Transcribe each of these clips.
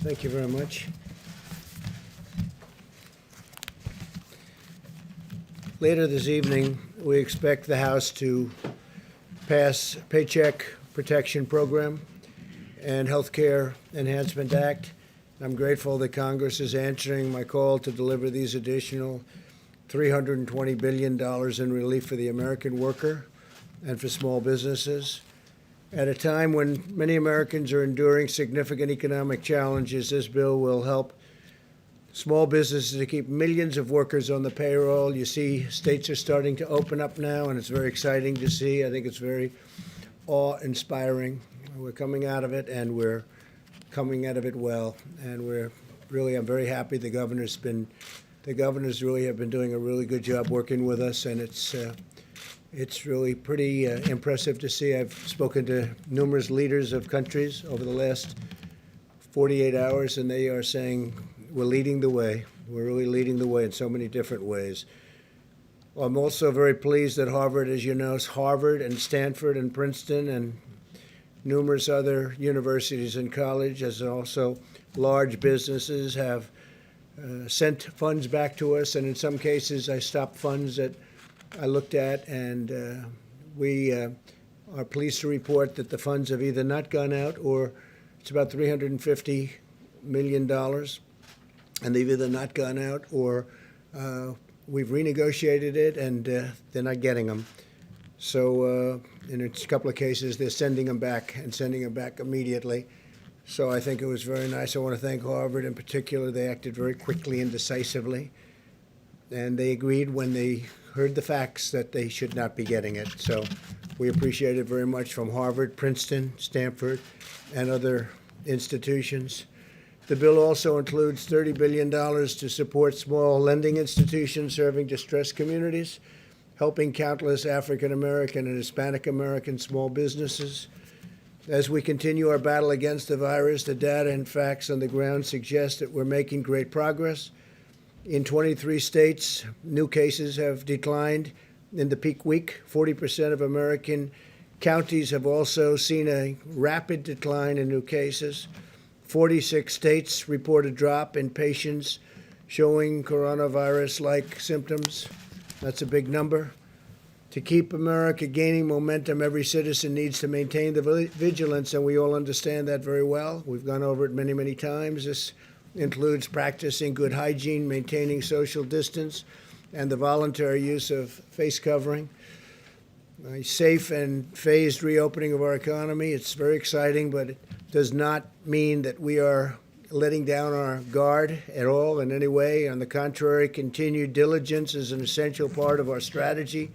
Thank you very much. Later this evening, we expect the House to pass Paycheck Protection Program and Health Care Enhancement Act. I'm grateful that Congress is answering my call to deliver these additional $320 billion in relief for the American worker and for small businesses. At a time when many Americans are enduring significant economic challenges, this bill will help small businesses to keep millions of workers on the payroll. You see, states are starting to open up now, and it's very exciting to see. I think it's very awe-inspiring. We're coming out of it, and we're coming out of it well. And I'm very happy the governors really have been doing a really good job working with us, and it's really pretty impressive to see. I've spoken to numerous leaders of countries over the last 48 hours, and they are saying we're leading the way. We're really leading the way in so many different ways. I'm also very pleased that Harvard, as you know, Harvard and Stanford and Princeton and numerous other universities and colleges, and also large businesses have sent funds back to us, and in some cases I stopped funds that I looked at, and we are pleased to report that the funds have either not gone out, or it's about $350 million, and they've either not gone out, or we've renegotiated it, and they're not getting them. So in a couple of cases, they're sending them back immediately. So I think it was very nice. I want to thank Harvard in particular. They acted very quickly and decisively, and they agreed when they heard the facts that they should not be getting it. So we appreciate it very much from Harvard, Princeton, Stanford, and other institutions. The bill also includes $30 billion to support small lending institutions serving distressed communities, helping countless African American and Hispanic American small businesses. As we continue our battle against the virus, the data and facts on the ground suggest that we're making great progress. In 23 states, new cases have declined in the peak week. 40% of American counties have also seen a rapid decline in new cases. 46 states report a drop in patients showing coronavirus-like symptoms. That's a big number. To keep America gaining momentum, every citizen needs to maintain the vigilance, and we all understand that very well. We've gone over it many, many times. This includes practicing good hygiene, maintaining social distance, and the voluntary use of face covering. A safe and phased reopening of our economy. It's very exciting, but it does not mean that we are letting down our guard at all in any way. On the contrary, continued diligence is an essential part of our strategy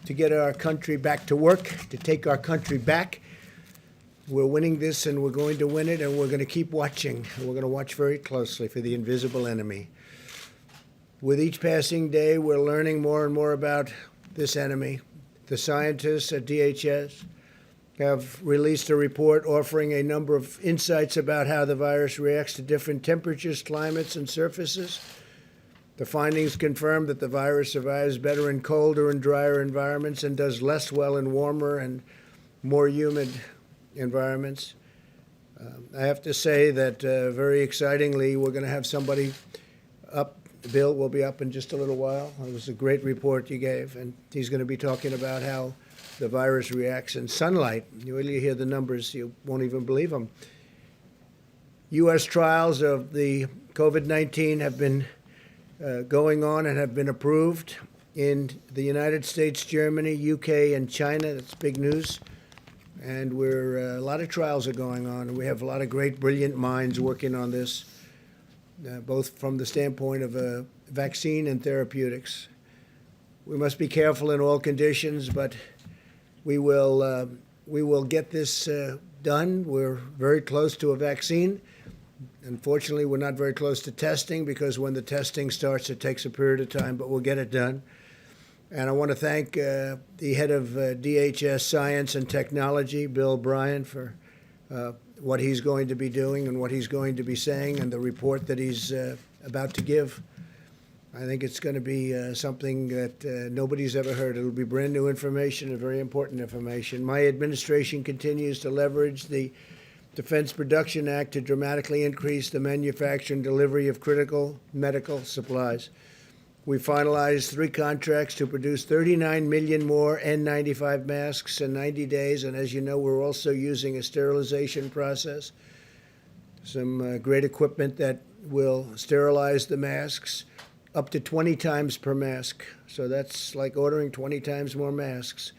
to get our country back to work, to take our country back. We're winning this, and we're going to win it, and we're going to keep watching. And we're going to watch very closely for the invisible enemy. With each passing day, we're learning more and more about this enemy. The scientists at DHS have released a report offering a number of insights about how the virus reacts to different temperatures, climates, and surfaces. The findings confirm that the virus survives better in colder and drier environments and does less well in warmer and more humid environments. I have to say that very excitingly, we're going to have somebody up. Bill will be up in just a little while. It was a great report you gave, and he's going to be talking about how the virus reacts in sunlight. You really hear the numbers, you won't even believe them. U.S. trials of the COVID-19 have been going on and have been approved in the United States, Germany, UK, and China. That's big news. And a lot of trials are going on, and we have a lot of great, brilliant minds working on this, both from the standpoint of vaccine and therapeutics. We must be careful in all conditions, but we will get this done. We're very close to a vaccine. Unfortunately, we're not very close to testing, because when the testing starts, it takes a period of time, but we'll get it done. And I want to thank the head of DHS Science and Technology, Bill Bryan, for what he's going to be doing and what he's going to be saying, and the report that he's about to give. I think it's going to be something that nobody's ever heard. It'll be brand new information and very important information. My administration continues to leverage the Defense Production Act to dramatically increase the manufacture and delivery of critical medical supplies. We finalized 3 contracts to produce 39 million more N95 masks in 90 days. And as you know, we're also using a sterilization process, some great equipment that will sterilize the masks up to 20 times per mask. So that's like ordering 20 times more masks.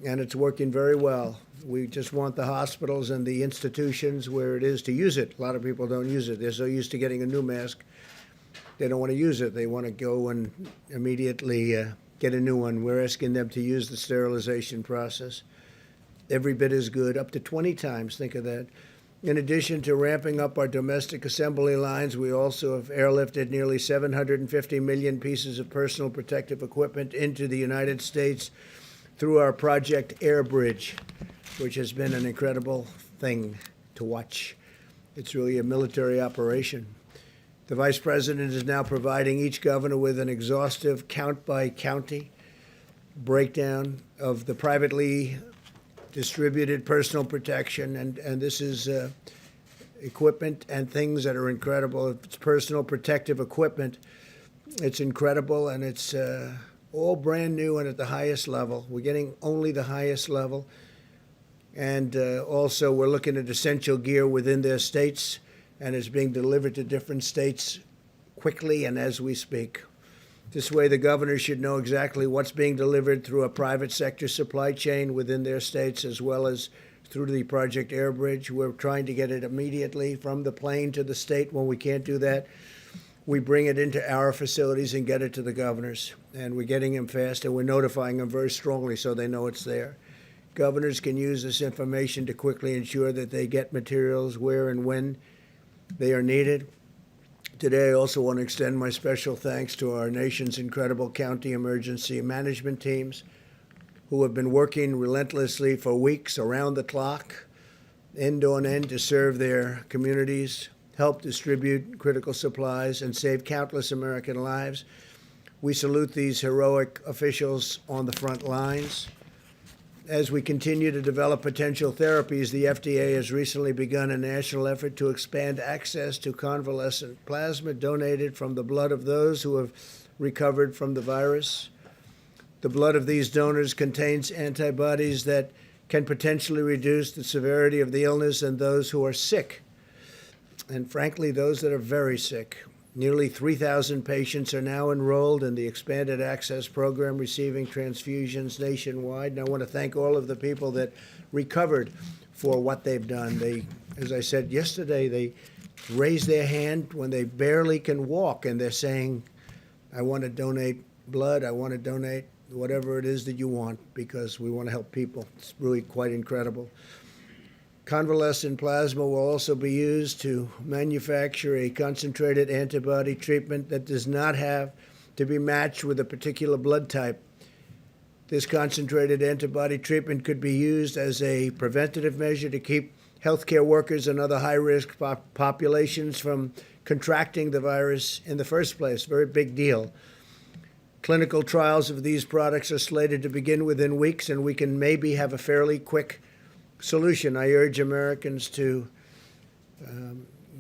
And it's working very well. We just want the hospitals and the institutions where it is to use it. A lot of people don't use it. They're so used to getting a new mask, they don't want to use it. They want to go and immediately get a new one. We're asking them to use the sterilization process. Every bit as good, up to 20 times. Think of that. In addition to ramping up our domestic assembly lines, we also have airlifted nearly 750 million pieces of personal protective equipment into the United States through our Project Air Bridge, which has been an incredible thing to watch. It's really a military operation. The Vice President is now providing each governor with an exhaustive count-by-county breakdown of the privately distributed personal protection, and this is equipment and things that are incredible. It's personal protective equipment. It's incredible, and it's all brand new and at the highest level. We're getting only the highest level. And also, we're looking at essential gear within their states, and it's being delivered to different states quickly and as we speak. This way, the governors should know exactly what's being delivered through a private sector supply chain within their states, as well as through the Project Air Bridge. We're trying to get it immediately from the plane to the state. When we can't do that, we bring it into our facilities and get it to the governors. And we're getting them fast, and we're notifying them very strongly so they know it's there. Governors can use this information to quickly ensure that they get materials where and when they are needed. Today, I also want to extend my special thanks to our nation's incredible county emergency management teams who have been working relentlessly for weeks around the clock, end on end, to serve their communities, help distribute critical supplies, and save countless American lives. We salute these heroic officials on the front lines. As we continue to develop potential therapies, the FDA has recently begun a national effort to expand access to convalescent plasma donated from the blood of those who have recovered from the virus. The blood of these donors contains antibodies that can potentially reduce the severity of the illness in those who are sick, and frankly, those that are very sick. Nearly 3,000 patients are now enrolled in the Expanded Access Program, receiving transfusions nationwide. And I want to thank all of the people that recovered for what they've done. They, as I said yesterday, they raise their hand when they barely can walk, and they're saying, I want to donate blood, I want to donate whatever it is that you want, because we want to help people. It's really quite incredible. Convalescent plasma will also be used to manufacture a concentrated antibody treatment that does not have to be matched with a particular blood type. This concentrated antibody treatment could be used as a preventative measure to keep healthcare workers and other high-risk populations from contracting the virus in the first place. Very big deal. Clinical trials of these products are slated to begin within weeks, and we can maybe have a fairly quick solution. I urge Americans to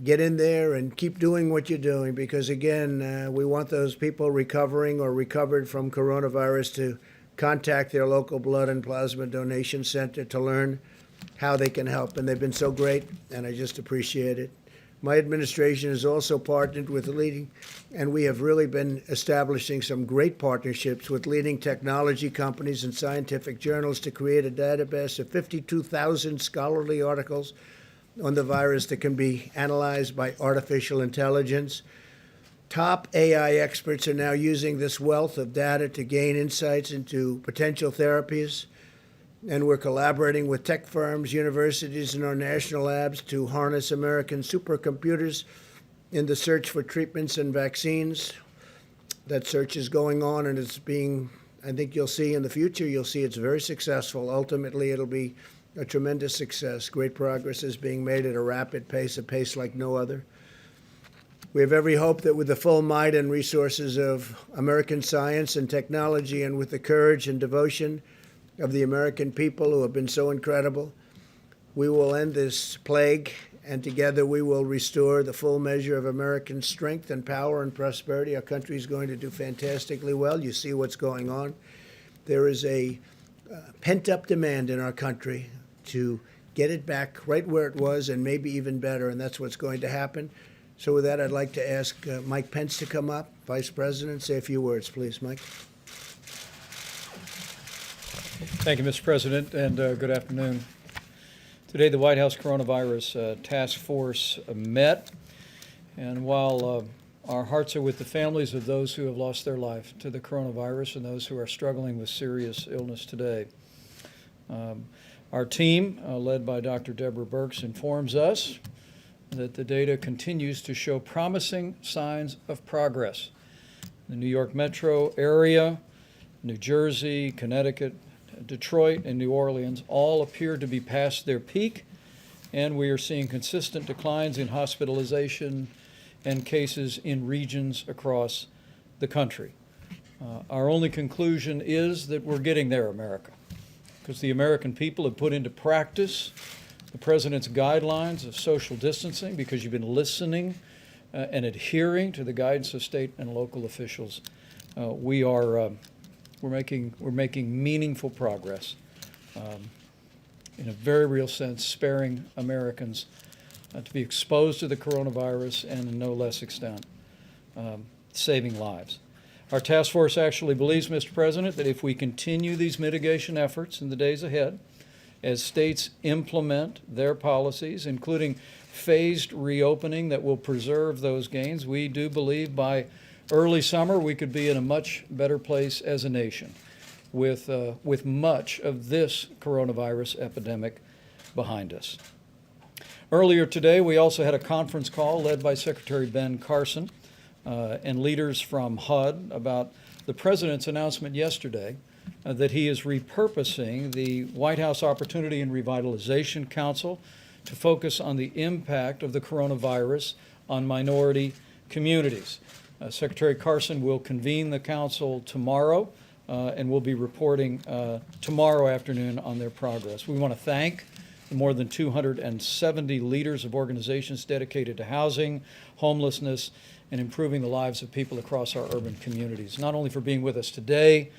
get in there and keep doing what you're doing, because, again, we want those people recovering or recovered from coronavirus to contact their local blood and plasma donation center to learn how they can help. And they've been so great, and I just appreciate it. My administration has also partnered with leading, and we have really been establishing some great partnerships with leading technology companies and scientific journals to create a database of 52,000 scholarly articles on the virus that can be analyzed by artificial intelligence. Top AI experts are now using this wealth of data to gain insights into potential therapies. And we're collaborating with tech firms, universities, and our national labs to harness American supercomputers in the search for treatments and vaccines. That search is going on, and it's being, I think you'll see in the future, you'll see it's very successful. Ultimately, it'll be a tremendous success. Great progress is being made at a rapid pace, a pace like no other. We have every hope that with the full might and resources of American science and technology, and with the courage and devotion of the American people who have been so incredible, we will end this plague, and together we will restore the full measure of American strength and power and prosperity. Our country is going to do fantastically well. You see what's going on. There is a pent-up demand in our country to get it back right where it was and maybe even better, and that's what's going to happen. So with that, I'd like to ask Mike Pence to come up, Vice President, say a few words, please, Mike. Thank you, Mr. President, and good afternoon. Today, the White House Coronavirus Task Force met, and while our hearts are with the families of those who have lost their life to the coronavirus and those who are struggling with serious illness today, our team, led by Dr. Deborah Birx, informs us that the data continues to show promising signs of progress. The New York metro area, New Jersey, Connecticut, Detroit, and New Orleans all appear to be past their peak, and we are seeing consistent declines in hospitalization and cases in regions across the country. Our only conclusion is that we're getting there, America, because the American people have put into practice the President's guidelines of social distancing, because you've been listening and adhering to the guidance of state and local officials. We're making meaningful progress in a very real sense, sparing Americans to be exposed to the coronavirus and in no less extent saving lives. Our task force actually believes, Mr. President, that if we continue these mitigation efforts in the days ahead, as states implement their policies, including phased reopening that will preserve those gains, we do believe by early summer we could be in a much better place as a nation with much of this coronavirus epidemic behind us. Earlier today, we also had a conference call led by Secretary Ben Carson and leaders from HUD about the President's announcement yesterday that he is repurposing the White House Opportunity and Revitalization Council to focus on the impact of the coronavirus on minority communities. Secretary Carson will convene the council tomorrow and will be reporting tomorrow afternoon on their progress. We want to thank the more than 270 leaders of organizations dedicated to housing, homelessness, and improving the lives of people across our urban communities, not only for being with us today,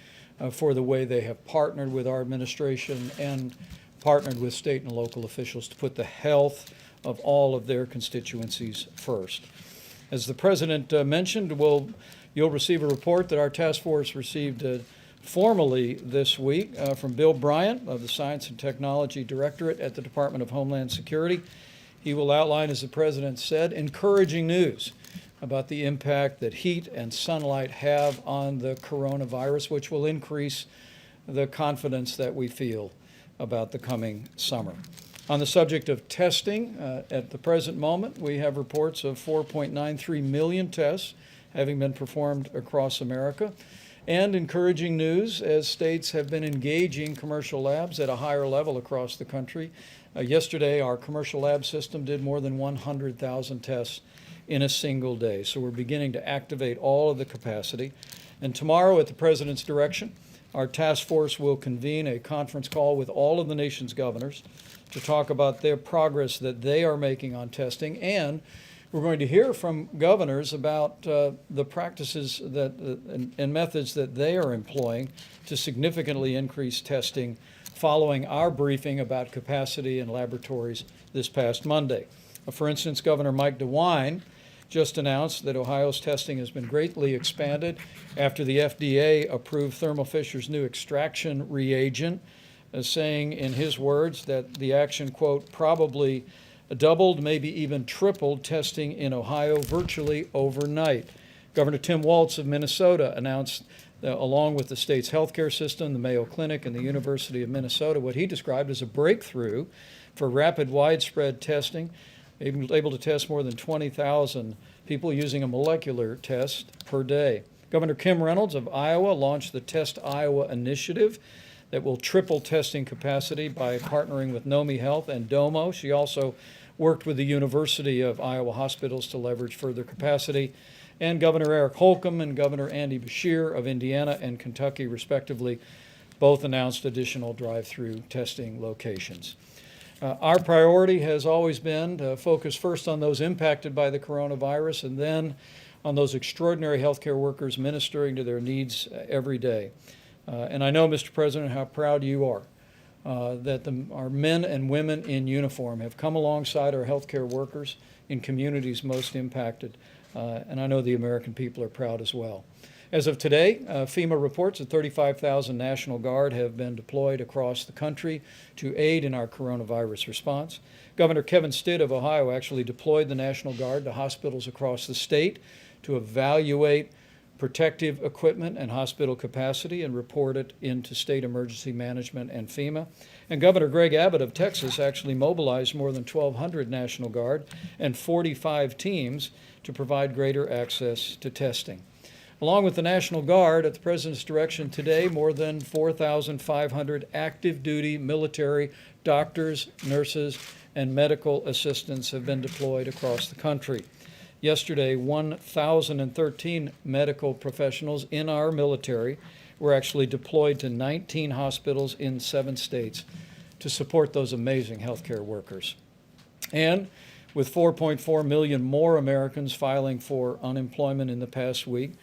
for the way they have partnered with our administration and partnered with state and local officials to put the health of all of their constituencies first. As the President mentioned, you'll receive a report that our task force received formally this week from Bill Bryan of the Science and Technology Directorate at the Department of Homeland Security. He will outline, as the President said, encouraging news about the impact that heat and sunlight have on the coronavirus, which will increase the confidence that we feel about the coming summer. On the subject of testing, at the present moment, we have reports of 4.93 million tests having been performed across America, and encouraging news as states have been engaging commercial labs at a higher level across the country. Yesterday, our commercial lab system did more than 100,000 tests in a single day. So we're beginning to activate all of the capacity. And tomorrow, at the President's direction, our task force will convene a conference call with all of the nation's governors to talk about their progress that they are making on testing. And we're going to hear from governors about the practices and methods that they are employing to significantly increase testing following our briefing about capacity in laboratories this past Monday. For instance, Governor Mike DeWine just announced that Ohio's testing has been greatly expanded after the FDA approved Thermo Fisher's new extraction reagent, saying in his words that the action, quote, probably doubled, maybe even tripled testing in Ohio virtually overnight. Governor Tim Walz of Minnesota announced, along with the state's healthcare system, the Mayo Clinic, and the University of Minnesota, what he described as a breakthrough for rapid, widespread testing, able to test more than 20,000 people using a molecular test per day. Governor Kim Reynolds of Iowa launched the Test Iowa initiative that will triple testing capacity by partnering with Nomi Health and Domo. She also worked with the University of Iowa hospitals to leverage further capacity. And Governor Eric Holcomb and Governor Andy Beshear of Indiana and Kentucky, respectively, both announced additional drive-through testing locations. Our priority has always been to focus first on those impacted by the coronavirus and then on those extraordinary healthcare workers ministering to their needs every day. And I know, Mr. President, how proud you are that our men and women in uniform have come alongside our healthcare workers in communities most impacted. And I know the American people are proud as well. As of today, FEMA reports that 35,000 National Guard have been deployed across the country to aid in our coronavirus response. Governor Kevin Stitt of Ohio actually deployed the National Guard to hospitals across the state to evaluate protective equipment and hospital capacity and report it into state emergency management and FEMA. And Governor Greg Abbott of Texas actually mobilized more than 1,200 National Guard and 45 teams to provide greater access to testing. Along with the National Guard, at the President's direction today, more than 4,500 active duty military doctors, nurses, and medical assistants have been deployed across the country. Yesterday, 1,013 medical professionals in our military were actually deployed to 19 hospitals in 7 states to support those amazing healthcare workers. And with 4.4 million more Americans filing for unemployment in the past week,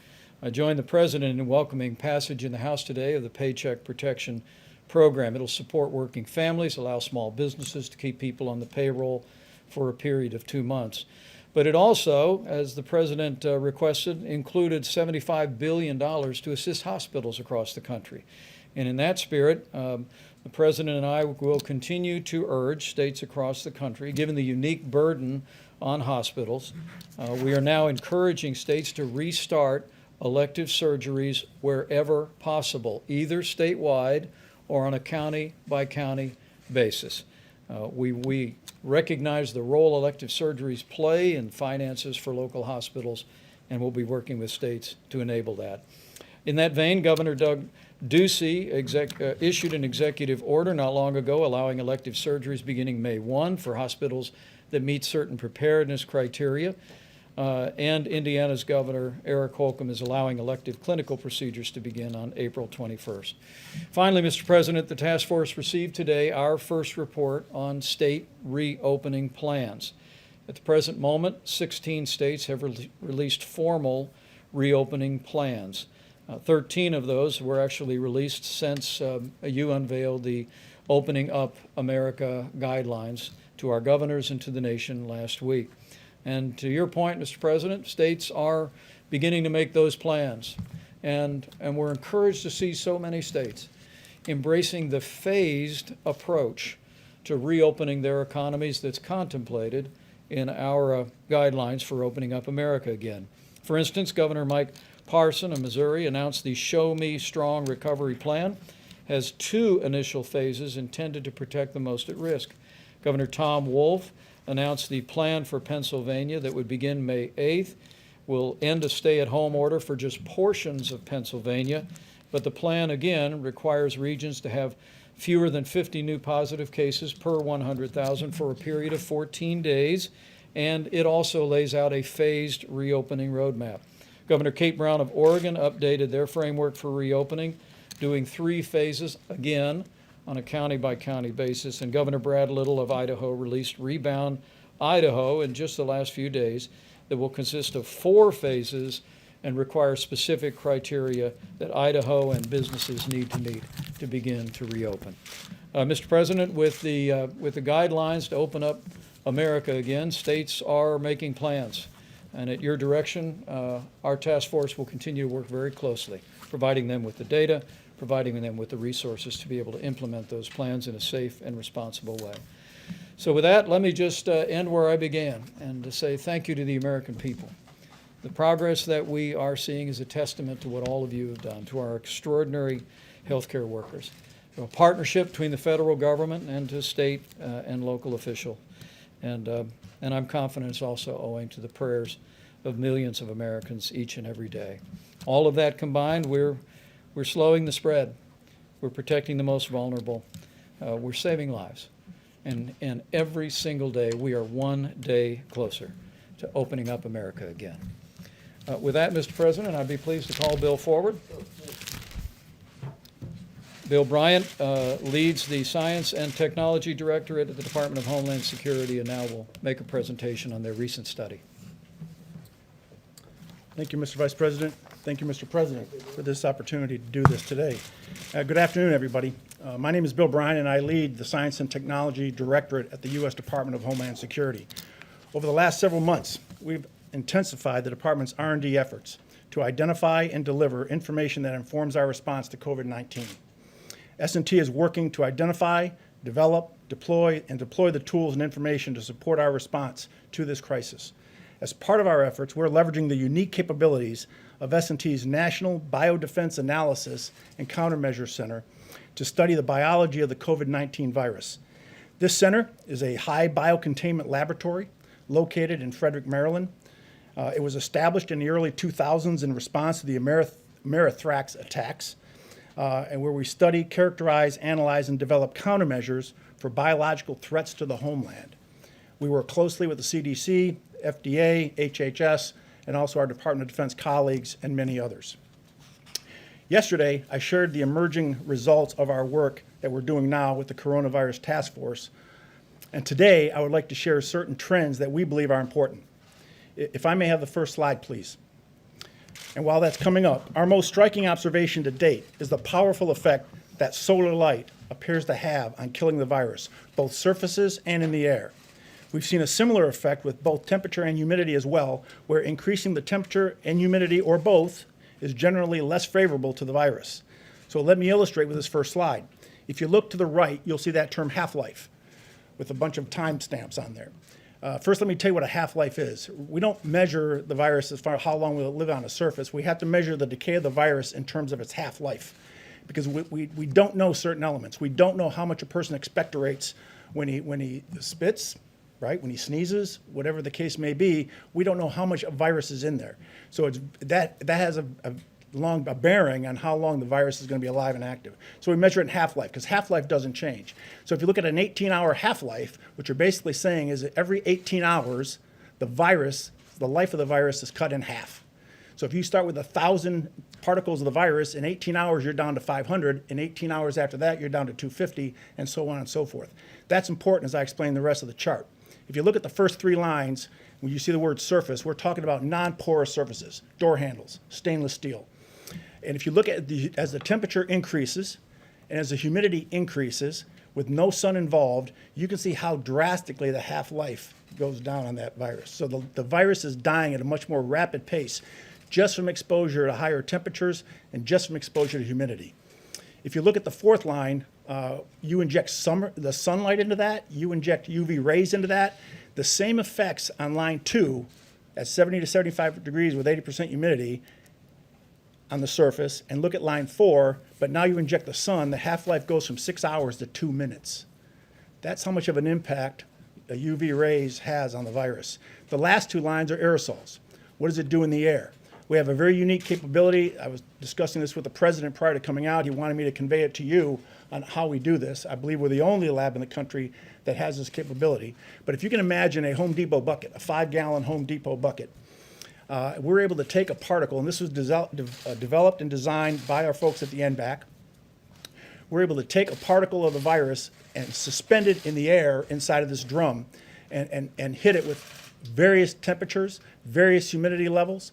I joined the President in welcoming passage in the House today of the Paycheck Protection Program. It'll support working families, allow small businesses to keep people on the payroll for a period of 2 months. But it also, as the President requested, included $75 billion to assist hospitals across the country. And in that spirit, the President and I will continue to urge states across the country, given the unique burden on hospitals, we are now encouraging states to restart elective surgeries wherever possible, either statewide or on a county-by-county basis. We recognize the role elective surgeries play in finances for local hospitals, and we'll be working with states to enable that. In that vein, Governor Doug Ducey issued an executive order not long ago allowing elective surgeries beginning May 1 for hospitals that meet certain preparedness criteria. And Indiana's Governor Eric Holcomb is allowing elective clinical procedures to begin on April 21st. Finally, Mr. President, the task force received today our first report on state reopening plans. At the present moment, 16 states have released formal reopening plans. 13 of those were actually released since you unveiled the Opening Up America guidelines to our governors and to the nation last week. And to your point, Mr. President, states are beginning to make those plans. And we're encouraged to see so many states embracing the phased approach to reopening their economies that's contemplated in our guidelines for opening up America again. For instance, Governor Mike Parson of Missouri announced the Show Me Strong Recovery Plan has 2 initial phases intended to protect the most at risk. Governor Tom Wolf announced the plan for Pennsylvania that would begin May 8th, will end a stay-at-home order for just portions of Pennsylvania, but the plan, again, requires regions to have fewer than 50 new positive cases per 100,000 for a period of 14 days, and it also lays out a phased reopening roadmap. Governor Kate Brown of Oregon updated their framework for reopening, doing 3 phases, again, on a county-by-county basis, and Governor Brad Little of Idaho released Rebound Idaho in just the last few days that will consist of 4 phases and require specific criteria that Idaho and businesses need to meet to begin to reopen. Mr. President, with the guidelines to open up America again, states are making plans. And at your direction, our task force will continue to work very closely, providing them with the data, providing them with the resources to be able to implement those plans in a safe and responsible way. So with that, let me just end where I began and to say thank you to the American people. The progress that we are seeing is a testament to what all of you have done, to our extraordinary healthcare workers. A partnership between the federal government and to state and local officials. And I'm confident it's also owing to the prayers of millions of Americans each and every day. All of that combined, we're slowing the spread. We're protecting the most vulnerable. We're saving lives. And every single day, we are one day closer to opening up America again. With that, Mr. President, I'd be pleased to call Bill forward. Bill. Bill Bryan leads the Science and Technology Directorate at the Department of Homeland Security, and now will make a presentation on their recent study. Thank you, Mr. Vice President. Thank you, Mr. President, for this opportunity to do this today. Good afternoon, everybody. My name is Bill Bryan, and I lead the Science and Technology Directorate at the U.S. Department of Homeland Security. Over the last several months, we've intensified the department's R&D efforts to identify and deliver information that informs our response to COVID-19. S&T is working to identify, develop, deploy the tools and information to support our response to this crisis. As part of our efforts, we're leveraging the unique capabilities of S&T's National Biodefense Analysis and Countermeasures Center to study the biology of the COVID-19 virus. This center is a high biocontainment laboratory located in Frederick, Maryland. It was established in the early 2000s in response to the Amerithrax attacks, and where we study, characterize, analyze, and develop countermeasures for biological threats to the homeland. We work closely with the CDC, FDA, HHS, and also our Department of Defense colleagues and many others. Yesterday, I shared the emerging results of our work that we're doing now with the Coronavirus Task Force. And today, I would like to share certain trends that we believe are important. If I may have the first slide, please. And while that's coming up, our most striking observation to date is the powerful effect that solar light appears to have on killing the virus, both surfaces and in the air. We've seen a similar effect with both temperature and humidity as well, where increasing the temperature and humidity, or both, is generally less favorable to the virus. So let me illustrate with this first slide. If you look to the right, you'll see that term half-life with a bunch of time stamps on there. First, let me tell you what a half-life is. We don't measure the virus as far as how long will it live on a surface. We have to measure the decay of the virus in terms of its half-life, because we don't know certain elements. We don't know how much a person expectorates when he spits, right? When he sneezes, whatever the case may be. We don't know how much virus is in there. So that has a bearing on how long the virus is going to be alive and active. So we measure it in half-life, because half-life doesn't change. So if you look at an 18-hour half-life, what you're basically saying is that every 18 hours, the life of the virus is cut in half. So if you start with 1,000 particles of the virus, in 18 hours, you're down to 500. In 18 hours after that, you're down to 250, and so on and so forth. That's important as I explain the rest of the chart. If you look at the first three lines, when you see the word surface, we're talking about non-porous surfaces, door handles, stainless steel. And if you look at as the temperature increases and as the humidity increases, with no sun involved, you can see how drastically the half-life goes down on that virus. So the virus is dying at a much more rapid pace just from exposure to higher temperatures and just from exposure to humidity. If you look at the fourth line, you inject the sunlight into that, you inject UV rays into that. The same effects on line 2 at 70 to 75 degrees with 80% humidity on the surface, and look at line 4, but now you inject the sun, the half-life goes from 6 hours to 2 minutes. That's how much of an impact UV rays has on the virus. The last two lines are aerosols. What does it do in the air? We have a very unique capability. I was discussing this with the president prior to coming out. He wanted me to convey it to you on how we do this. I believe we're the only lab in the country that has this capability. But if you can imagine a Home Depot bucket, a 5-gallon Home Depot bucket, we're able to take a particle, and this was developed and designed by our folks at the NBAC. We're able to take a particle of the virus and suspend it in the air inside of this drum and hit it with various temperatures, various humidity levels,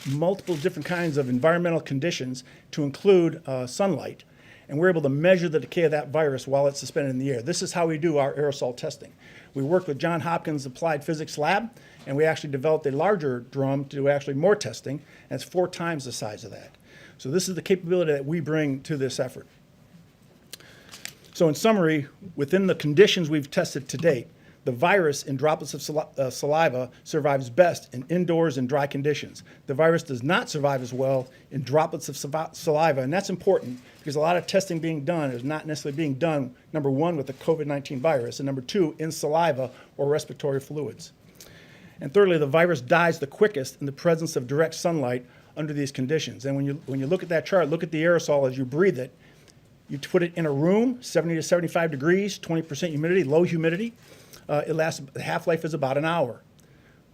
multiple different kinds of environmental conditions to include sunlight. And we're able to measure the decay of that virus while it's suspended in the air. This is how we do our aerosol testing. We worked with Johns Hopkins Applied Physics Lab, and we actually developed a larger drum to do actually more testing, and it's 4 times the size of that. So this is the capability that we bring to this effort. So in summary, within the conditions we've tested to date, the virus in droplets of saliva survives best in indoors and dry conditions. The virus does not survive as well in droplets of saliva, and that's important because a lot of testing being done is not necessarily being done, number 1, with the COVID-19 virus, and number 2, in saliva or respiratory fluids. And thirdly, the virus dies the quickest in the presence of direct sunlight under these conditions. And when you look at that chart, look at the aerosol as you breathe it. You put it in a room, 70 to 75 degrees, 20% humidity, low humidity. The half-life is about an hour.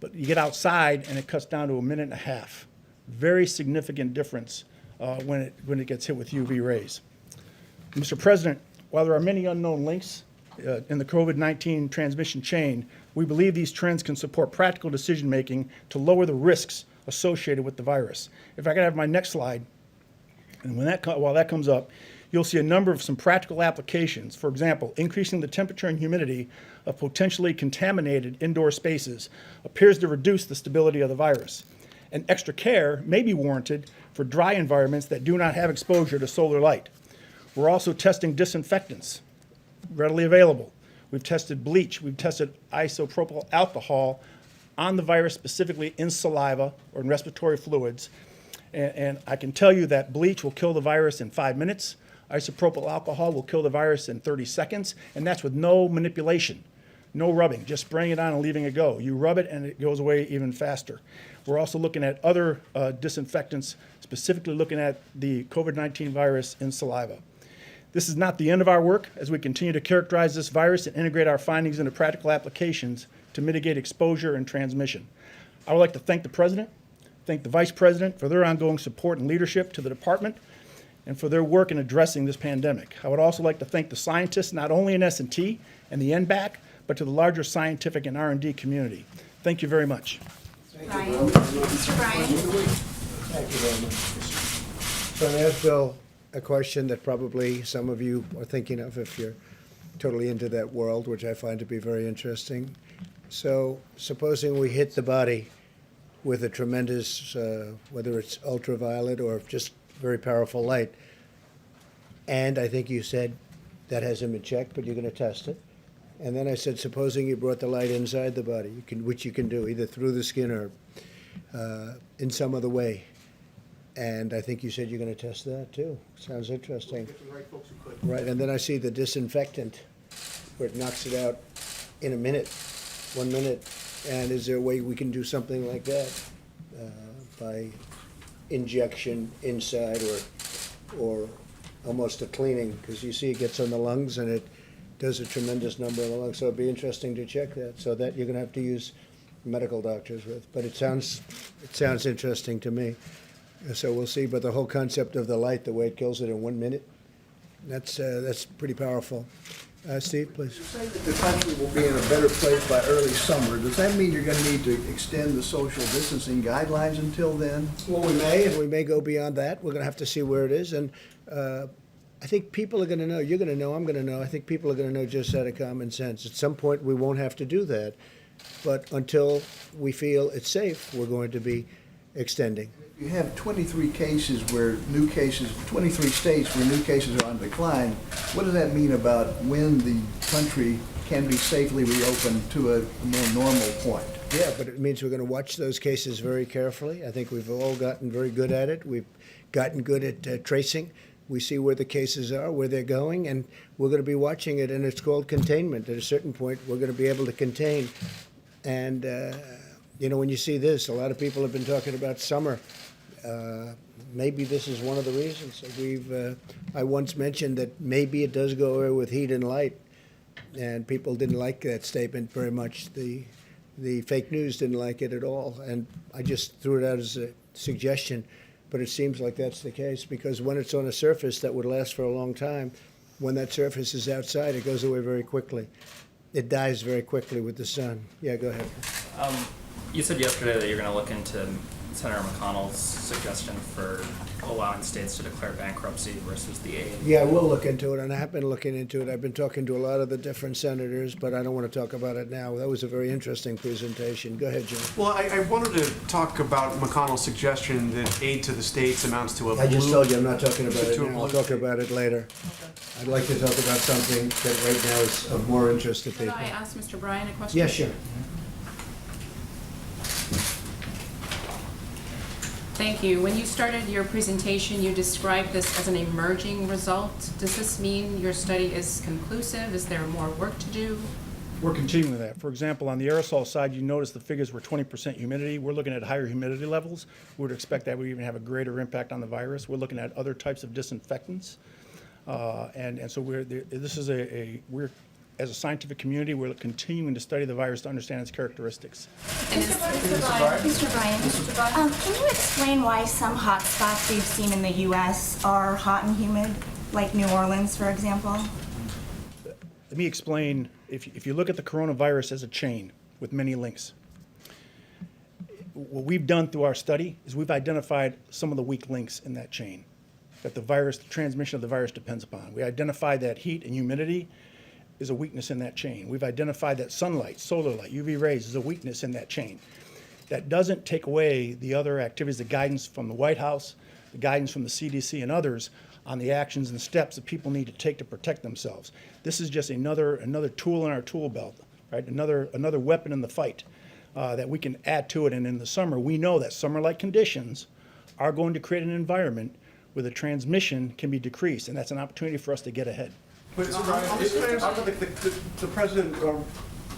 But you get outside and it cuts down to a minute and a half. Very significant difference when it gets hit with UV rays. Mr. President, while there are many unknown links in the COVID-19 transmission chain, we believe these trends can support practical decision-making to lower the risks associated with the virus. If I could have my next slide, and while that comes up, you'll see a number of some practical applications. For example, increasing the temperature and humidity of potentially contaminated indoor spaces appears to reduce the stability of the virus. And extra care may be warranted for dry environments that do not have exposure to solar light. We're also testing disinfectants, readily available. We've tested bleach, we've tested isopropyl alcohol on the virus, specifically in saliva or in respiratory fluids. And I can tell you that bleach will kill the virus in 5 minutes. Isopropyl alcohol will kill the virus in 30 seconds, and that's with no manipulation, no rubbing, just spraying it on and leaving it go. You rub it and it goes away even faster. We're also looking at other disinfectants, specifically looking at the COVID-19 virus in saliva. This is not the end of our work as we continue to characterize this virus and integrate our findings into practical applications to mitigate exposure and transmission. I would like to thank the President, thank the Vice President for their ongoing support and leadership to the Department and for their work in addressing this pandemic. I would also like to thank the scientists, not only in S&T and the NBAC, but to the larger scientific and R&D community. Thank you very much. Bryan. Mr. Bryan. Thank you very much. So I'm going to ask Bill a question that probably some of you are thinking of if you're totally into that world, which I find to be very interesting. So supposing we hit the body with a tremendous, whether it's ultraviolet or just very powerful light, and I think you said that hasn't been checked, but you're going to test it. And then I said, supposing you brought the light inside the body, which you can do either through the skin or in some other way. And I think you said you're going to test that too. Sounds interesting. Right, and then I see the disinfectant where it knocks it out in a minute, 1 minute. And is there a way we can do something like that by injection inside or almost a cleaning? Because you see it gets on the lungs and it does a tremendous number in the lungs. So it'd be interesting to check that. So that you're going to have to use medical doctors with. But it sounds interesting to me. So we'll see. But the whole concept of the light, the way it kills it in 1 minute, that's pretty powerful. Steve, please. You say that the country will be in a better place by early summer. Does that mean you're going to need to extend the social distancing guidelines until then? Well, we may, and we may go beyond that. We're going to have to see where it is. And I think people are going to know. You're going to know. I'm going to know. I think people are going to know just out of common sense. At some point, we won't have to do that. But until we feel it's safe, we're going to be extending. You have 23 cases where 23 states where new cases are on decline. What does that mean about when the country can be safely reopened to a more normal point? Yeah, but it means we're going to watch those cases very carefully. I think we've all gotten very good at it. We've gotten good at tracing. We see where the cases are, where they're going, and we're going to be watching it, and it's called containment. At a certain point, we're going to be able to contain. And, when you see this, a lot of people have been talking about summer. Maybe this is one of the reasons. I once mentioned that maybe it does go away with heat and light, and people didn't like that statement very much. The fake news didn't like it at all, and I just threw it out as a suggestion. But it seems like that's the case, because when it's on a surface that would last for a long time, when that surface is outside, it goes away very quickly. It dies very quickly with the sun. Yeah, go ahead. You said yesterday that you're going to look into Senator McConnell's suggestion for allowing states to declare bankruptcy versus the aid. Yeah, we'll look into it, and I have been looking into it. I've been talking to a lot of the different senators, but I don't want to talk about it now. That was a very interesting presentation. Go ahead, Jim. Well, I wanted to talk about McConnell's suggestion that aid to the states amounts to I just blue- told you I'm not talking about it to a now. I'll blue talk state. about it later. I'd like to talk about something that right now is of more interest to Could people. I ask Mr. Bryan a question? Yeah, sure. Thank you. When you started your presentation, you described this as an emerging result. Does this mean your study is conclusive? Is there more work to do? We're continuing that. For example, on the aerosol side, you notice the figures were 20% humidity. We're looking at higher humidity levels. We would expect that would even have a greater impact on the virus. We're looking at other types of disinfectants. And so we're as a scientific community, we're continuing to study the virus to understand its characteristics. And is, Mr. Bryan, can you explain why some hot spots we've seen in the U.S. are hot and humid like New Orleans, for example? Let me explain. If you look at the coronavirus as a chain with many links, what we've done through our study is we've identified some of the weak links in that chain that the transmission of the virus depends upon. We identified that heat and humidity is a weakness in that chain. We've identified that sunlight, solar light, UV rays is a weakness in that chain. That doesn't take away the other activities, the guidance from the White House, the guidance from the CDC and others on the actions and steps that people need to take to protect themselves. This is just another tool in our tool belt, right? Another weapon in the fight that we can add to it. And in the summer, we know that summer-like conditions are going to create an environment where the transmission can be decreased, and that's an opportunity for us to get ahead. But the president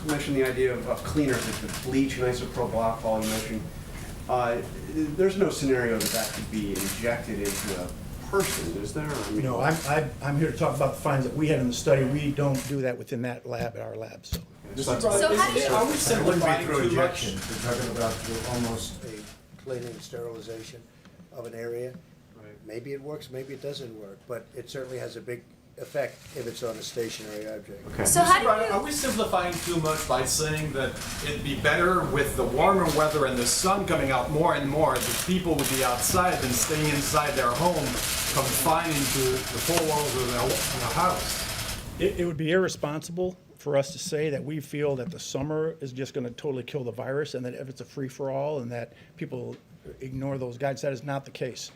mentioned the idea of cleaners, like the bleach and isopropyl alcohol you mentioned. There's no scenario that could be injected into a person, is there? I mean, No, I'm here to talk about the findings that we had in the study. We don't do that within that lab, at our lab, so. So how do you, Are we simplifying through too injection. much? We're talking about almost a cleaning, sterilization of an area. Right. Maybe it works, maybe it doesn't work, but it certainly has a big effect if it's on a stationary object. Okay. so how do Bryan, are you, we simplifying too much by saying that it'd be better with the warmer weather and the sun coming out more and more, that people would be outside than staying inside their home, confined into the four walls of their house? It would be irresponsible for us to say that we feel that the summer is just going to totally kill the virus and that if it's a free-for-all and that people ignore those guides. That is not the case.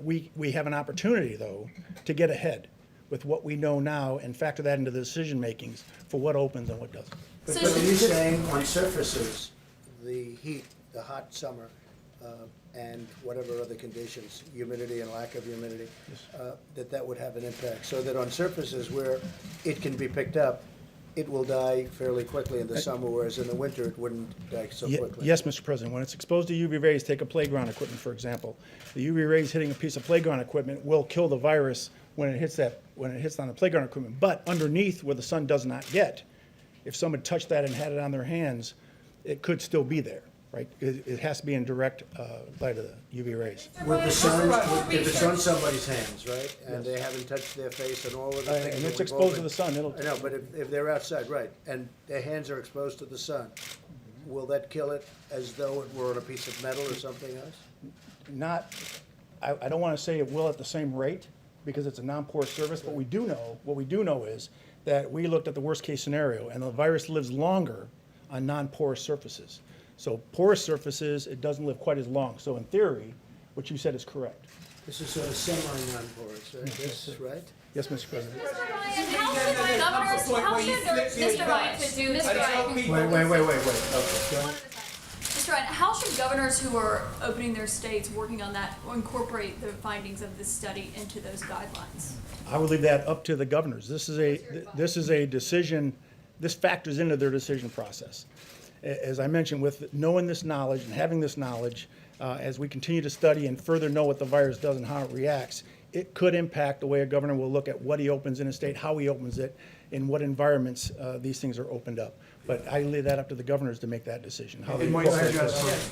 We have an opportunity, though, to get ahead with what we know now and factor that into the decision-makings for what opens and what doesn't. But So but are you should- saying on surfaces, the heat, the hot summer, and whatever other conditions, humidity and lack of humidity, that would have an impact? So that on surfaces where it can be picked up, it will die fairly quickly in the summer, whereas in the winter it wouldn't die so quickly? Yes, Mr. President. When it's exposed to UV rays, take a playground equipment, for example. The UV rays hitting a piece of playground equipment will kill the virus when it hits on the playground equipment. But underneath, where the sun does not get, if someone touched that and had it on their hands, it could still be there, right? It has to be in direct light of the UV rays. With the sun, if it's on somebody's hands, right, and they haven't touched their face and all of the things. And that it's we've all exposed to been- the sun, it'll. I know, but if they're outside, right, and their hands are exposed to the sun, will that kill it as though it were on a piece of metal or something else? I don't want to say it will at the same rate because it's a non-porous surface, but what we do know is that we looked at the worst-case scenario, and the virus lives longer on non-porous surfaces. So porous surfaces, it doesn't live quite as long. So in theory, what you said is correct. This is sort of semi-non-porous, right? This, right? Yes, Mr. President. how should governors, Mr. Ryan, Wait. Okay. Mr. Ryan, how should governors who are opening their states, working on that, incorporate the findings of this study into those guidelines? I would leave that up to the governors. This is a decision, this factors into their decision process. As I mentioned, with knowing this knowledge and having this knowledge, as we continue to study and further know what the virus does and how it reacts, it could impact the way a governor will look at what he opens in a state, how he opens it, in what environments these things are opened up. But I leave that up to the governors to make that decision. How they It might incorporate suggest- this.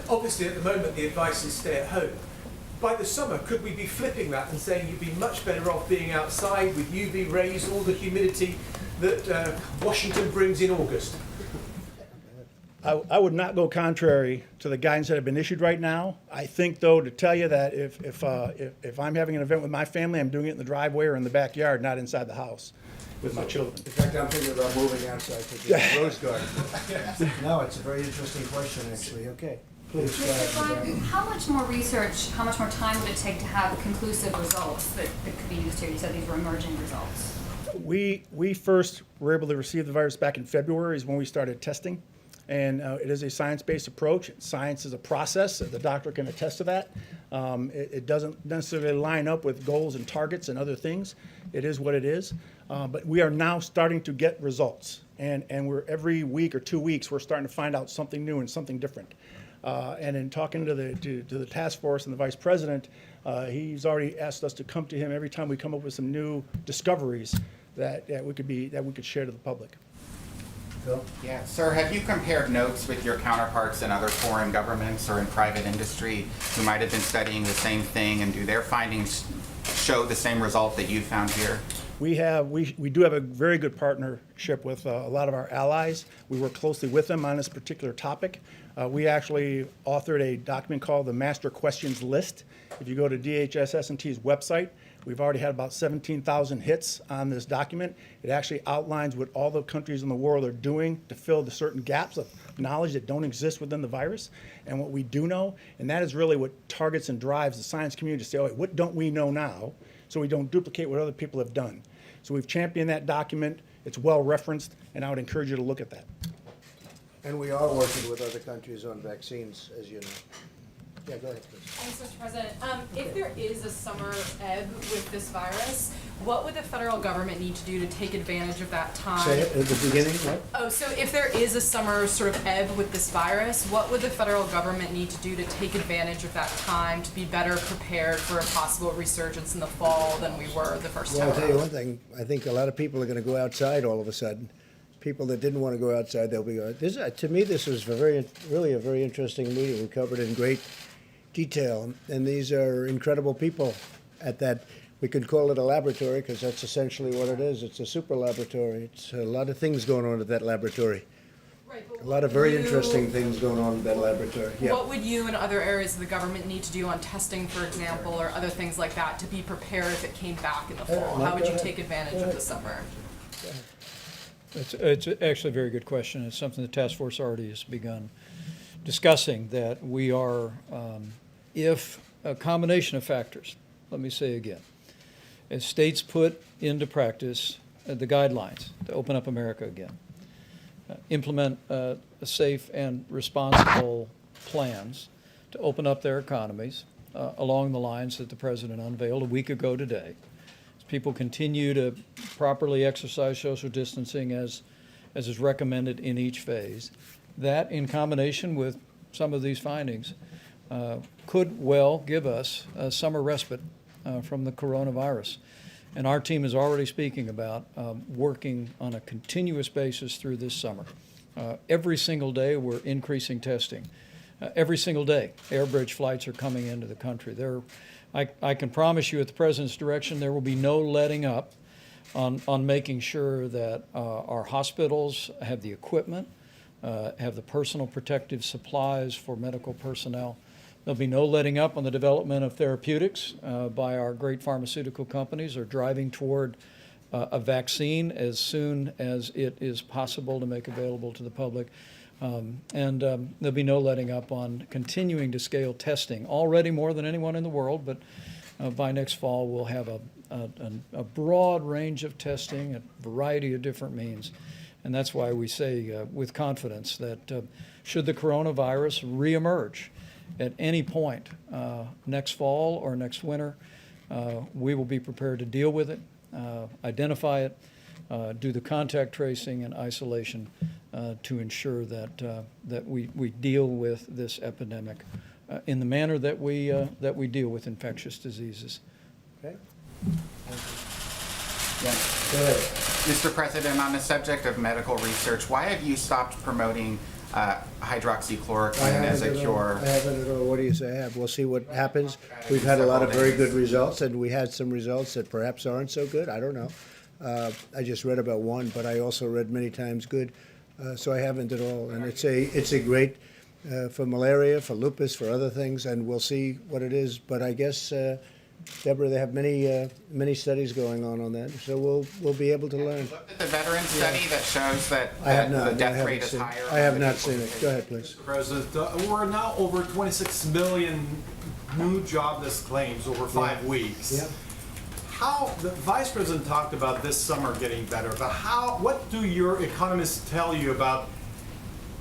Obviously, at the moment, the advice is stay at home. By the summer, could we be flipping that and saying you'd be much better off being outside with UV rays, all the humidity that Washington brings in August? I would not go contrary to the guidance that have been issued right now. I think, though, to tell you that if I'm having an event with my family, I'm doing it in the driveway or in the backyard, not inside the house with my children. In fact, I'm thinking about moving outside to the rose garden. No, it's a very interesting question, actually. Okay, please go Mr. ahead. Bryan, how much more research, how much more time would it take to have conclusive results that could be used here? You said these were emerging results. We first were able to receive the virus back in February is when we started testing. And it is a science-based approach. Science is a process. The doctor can attest to that. It doesn't necessarily line up with goals and targets and other things. It is what it is. But we are now starting to get results. And we're every week or 2 weeks, we're starting to find out something new and something different. And in talking to the task force and the vice president, he's already asked us to come to him every time we come up with some new discoveries that we could share to the public. Phil? Yeah, sir, have you compared notes with your counterparts in other foreign governments or in private industry who might have been studying the same thing, and do their findings show the same result that you found here? We do have a very good partnership with a lot of our allies. We work closely with them on this particular topic. We actually authored a document called the Master Questions List. If you go to DHS-S&T's website, we've already had about 17,000 hits on this document. It actually outlines what all the countries in the world are doing to fill the certain gaps of knowledge that don't exist within the virus and what we do know. And that is really what targets and drives the science community to say, oh, wait, what don't we know now, so we don't duplicate what other people have done. So we've championed that document. It's well referenced, and I would encourage you to look at that. And we are working with other countries on vaccines, as you know. Yeah, go ahead, please. Thanks, Mr. President. If there is a summer ebb with this virus, what would the federal government need to do to take advantage of that time? Say it at the beginning, what? Oh, so if there is a summer sort of ebb with this virus, what would the federal government need to do to take advantage of that time to be better prepared for a possible resurgence in the fall than we were the first time Well, I'll tell you around? one thing. I think a lot of people are going to go outside all of a sudden. People that didn't want to go outside, they'll be. To me, this was really a very interesting meeting. We covered in great detail, and these are incredible people at that. We could call it a laboratory because that's essentially what it is. It's a super laboratory. It's a lot of things going on at that laboratory. Right, but A lot of very you- interesting things going on in that laboratory. Yeah. What would you and other areas of the government need to do on testing, for example, or other things like that to be prepared if it came back in the fall? Mike, How would go you ahead. take advantage of the summer? It's actually a very good question. It's something the task force already has begun discussing, that we are, if a combination of factors, let me say again, as states put into practice the guidelines to open up America again, implement safe and responsible plans to open up their economies along the lines that the President unveiled a week ago today. As people continue to properly exercise social distancing as is recommended in each phase, that in combination with some of these findings could well give us a summer respite from the coronavirus. And our team is already speaking about working on a continuous basis through this summer. Every single day, we're increasing testing. Every single day, air bridge flights are coming into the country. I can promise you, at the President's direction, there will be no letting up on making sure that our hospitals have the equipment, have the personal protective supplies for medical personnel. There'll be no letting up on the development of therapeutics by our great pharmaceutical companies, or driving toward a vaccine as soon as it is possible to make available to the public. And there'll be no letting up on continuing to scale testing, already more than anyone in the world, but by next fall we'll have a broad range of testing, a variety of different means. And that's why we say with confidence that should the coronavirus reemerge at any point next fall or next winter, we will be prepared to deal with it, identify it, do the contact tracing and isolation to ensure that we deal with this epidemic in the manner that we deal with infectious diseases. Okay. Yes. Go ahead. Mr. President, on the subject of medical research, why have you stopped promoting hydroxychloroquine as a cure? I haven't at all. What do you say I have? We'll see what happens. We've had a lot of very good results, and we had some results that perhaps aren't so good. I don't know. I just read about one, but I also read many times good. So I haven't at all. And it's a great for malaria, for lupus, for other things, and we'll see what it is. But I guess, Deborah, they have many studies going on that, so we'll be able to learn. Looked at the veteran study that shows that I have not. the No, I death haven't rate is seen it. higher. I have not seen it. Go ahead, please. Mr. President, we're now over 26 million new jobless claims over 5 weeks. Yeah. How, the Vice President talked about this summer getting better, but what do your economists tell you about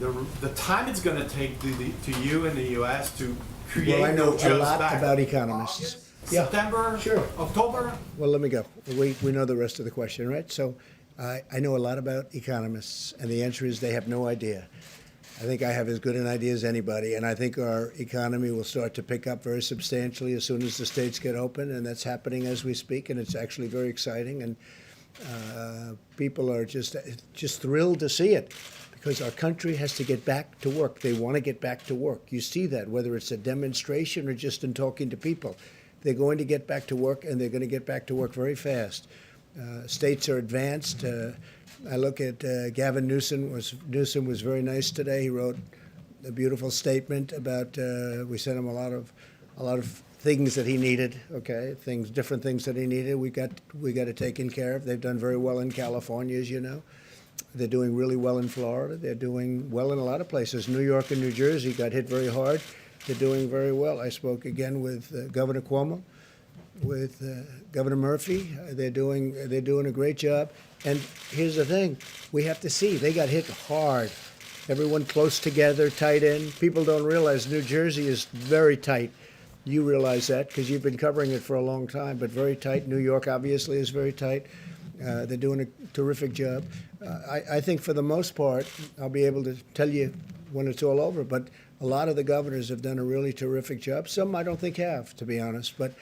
the time it's going to take to you in the U.S. to create Well, I know those a jobs lot back? about economists. August, Yeah. September, Sure. October? Well, let me go. We know the rest of the question, right? So I know a lot about economists, and the answer is they have no idea. I think I have as good an idea as anybody, and I think our economy will start to pick up very substantially as soon as the states get open, and that's happening as we speak, and it's actually very exciting, and people are just thrilled to see it, because our country has to get back to work. They want to get back to work. You see that, whether it's a demonstration or just in talking to people. They're going to get back to work, and they're going to get back to work very fast. States are advanced. I look at Gavin Newsom was very nice today. He wrote a beautiful statement about we sent him a lot of things that he needed. Okay, different things that he needed. We got to take in care of. They've done very well in California, as you know. They're doing really well in Florida. They're doing well in a lot of places. New York and New Jersey got hit very hard. They're doing very well. I spoke again with Governor Cuomo, with Governor Murphy. They're doing a great job. And here's the thing: we have to see they got hit hard. Everyone close together, tight in. People don't realize New Jersey is very tight. You realize that because you've been covering it for a long time, but very tight. New York obviously is very tight. They're doing a terrific job. I think for the most part, I'll be able to tell you when it's all over, but a lot of the governors have done a really terrific job. Some I don't think have, to be honest, but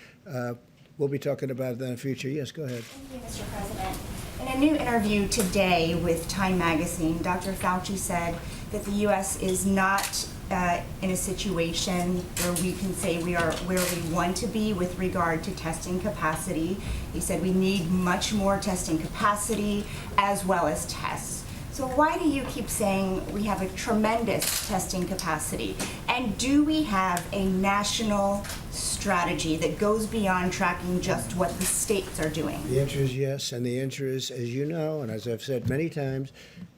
we'll be talking about it in the future. Yes, go ahead. Thank you, Mr. President. In a new interview today with Time Magazine, Dr. Fauci said that the U.S. is not in a situation where we can say we are where we want to be with regard to testing capacity. He said we need much more testing capacity as well as tests. So why do you keep saying we have a tremendous testing capacity? And do we have a national strategy that goes beyond tracking just what the states are doing? The answer is yes, and the answer is, as you know, and as I've said many times,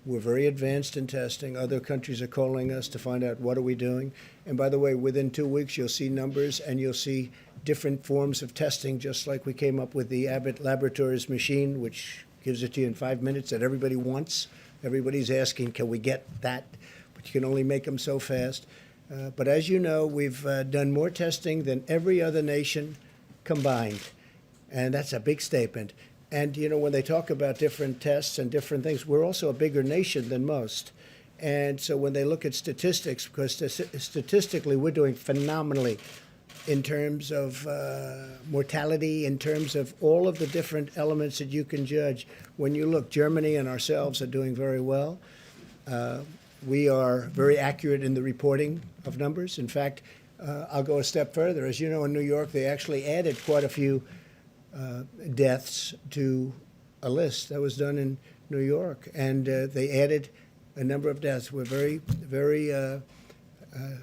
we're very advanced in testing. Other countries are calling us to find out what are we doing. And by the way, within 2 weeks, you'll see numbers and you'll see different forms of testing, just like we came up with the Abbott Laboratories machine, which gives it to you in 5 minutes that everybody wants. Everybody's asking, can we get that? But you can only make them so fast. But as you know, we've done more testing than every other nation combined. And that's a big statement. And, you know, when they talk about different tests and different things, we're also a bigger nation than most. And so when they look at statistics, because statistically we're doing phenomenally in terms of mortality, in terms of all of the different elements that you can judge. When you look, Germany and ourselves are doing very well. We are very accurate in the reporting of numbers. In fact, I'll go a step further. As you know, in New York, they actually added quite a few deaths to a list that was done in New York. And they added a number of deaths. We're very, very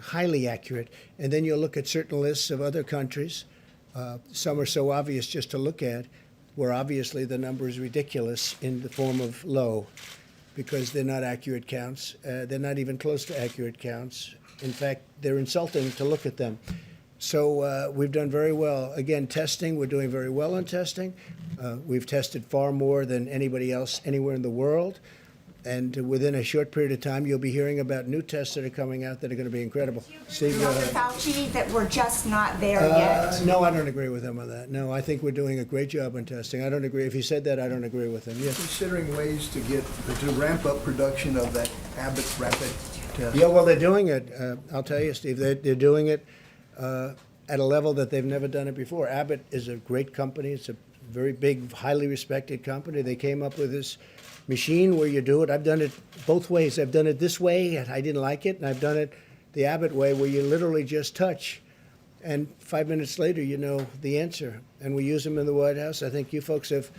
highly accurate. And then you'll look at certain lists of other countries. Some are so obvious just to look at, where obviously the number is ridiculous in the form of low, because they're not accurate counts. They're not even close to accurate counts. In fact, they're insulting to look at them. So we've done very well. Again, testing, we're doing very well on testing. We've tested far more than anybody else anywhere in the world. And within a short period of time, you'll be hearing about new tests that are coming out that are going to be incredible. Steve, Dr. Fauci, that we're just not there yet? No, I don't agree with him on that. No, I think we're doing a great job on testing. I don't agree. If he said that, I don't agree with him. Yes. Considering ways to ramp up production of that Abbott rapid test? Yeah, well, they're doing it. I'll tell you, Steve, they're doing it at a level that they've never done it before. Abbott is a great company. It's a very big, highly respected company. They came up with this machine where you do it. I've done it both ways. I've done it this way, and I didn't like it, and I've done it the Abbott way, where you literally just touch, and 5 minutes later you know the answer. And we use them in the White House. I think you folks have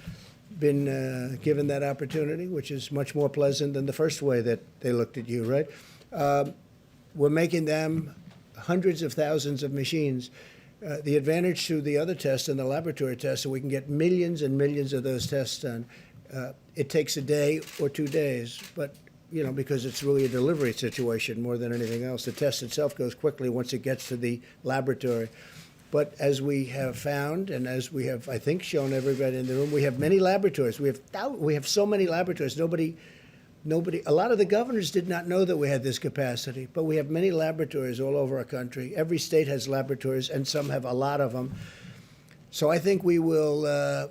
been given that opportunity, which is much more pleasant than the first way that they looked at you, right? We're making them hundreds of thousands of machines. The advantage to the other tests and the laboratory tests, so we can get millions and millions of those tests done. It takes a day or 2 days, but, you know, because it's really a delivery situation more than anything else. The test itself goes quickly once it gets to the laboratory. But as we have found, and as we have, I think, shown everybody in the room, we have many laboratories. We have so many laboratories. Nobody, a lot of the governors did not know that we had this capacity, but we have many laboratories all over our country. Every state has laboratories, and some have a lot of them. So I think we will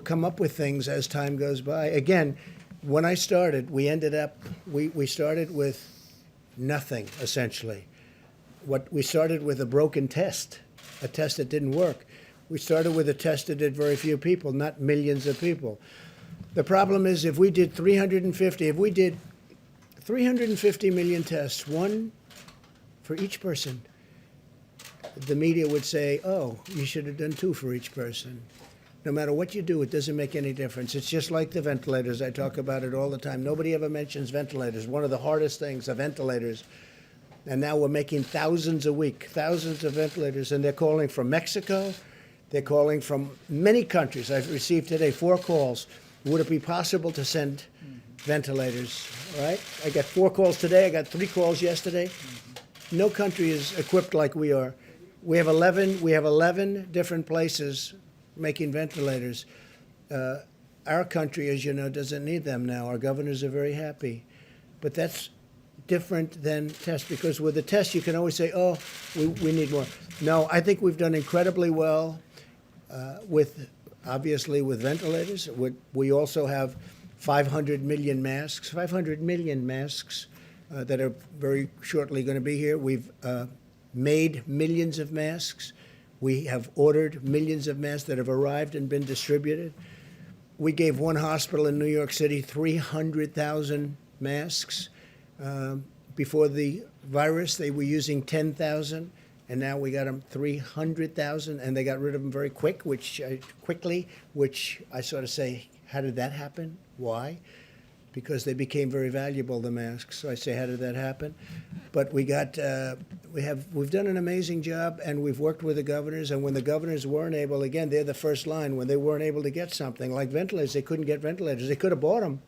come up with things as time goes by. Again, when I started, we started with nothing, essentially. We started with a broken test, a test that didn't work. We started with a test that did very few people, not millions of people. The problem is if we did 350 million tests, one for each person, the media would say, oh, you should have done 2 for each person. No matter what you do, it doesn't make any difference. It's just like the ventilators. I talk about it all the time. Nobody ever mentions ventilators. One of the hardest things are ventilators. And now we're making thousands a week, thousands of ventilators, and they're calling from Mexico. They're calling from many countries. I've received today 4 calls. Would it be possible to send ventilators? All right? I got 4 calls today. I got 3 calls yesterday. No country is equipped like we are. We have 11 different places making ventilators. Our country, as you know, doesn't need them now. Our governors are very happy. But that's different than tests, because with the test you can always say, oh, we need more. No, I think we've done incredibly well obviously with ventilators. We also have 500 million masks that are very shortly going to be here. We've made millions of masks. We have ordered millions of masks that have arrived and been distributed. We gave one hospital in New York City 300,000 masks. Before the virus, they were using 10,000, and now we got them 300,000, and they got rid of them very quickly, which I sort of say, how did that happen? Why? Because they became very valuable, the masks. So I say, how did that happen? But we've done an amazing job, and we've worked with the governors. And when the governors weren't able, again, they're the first line. When they weren't able to get something like ventilators, they couldn't get ventilators. They could have bought them.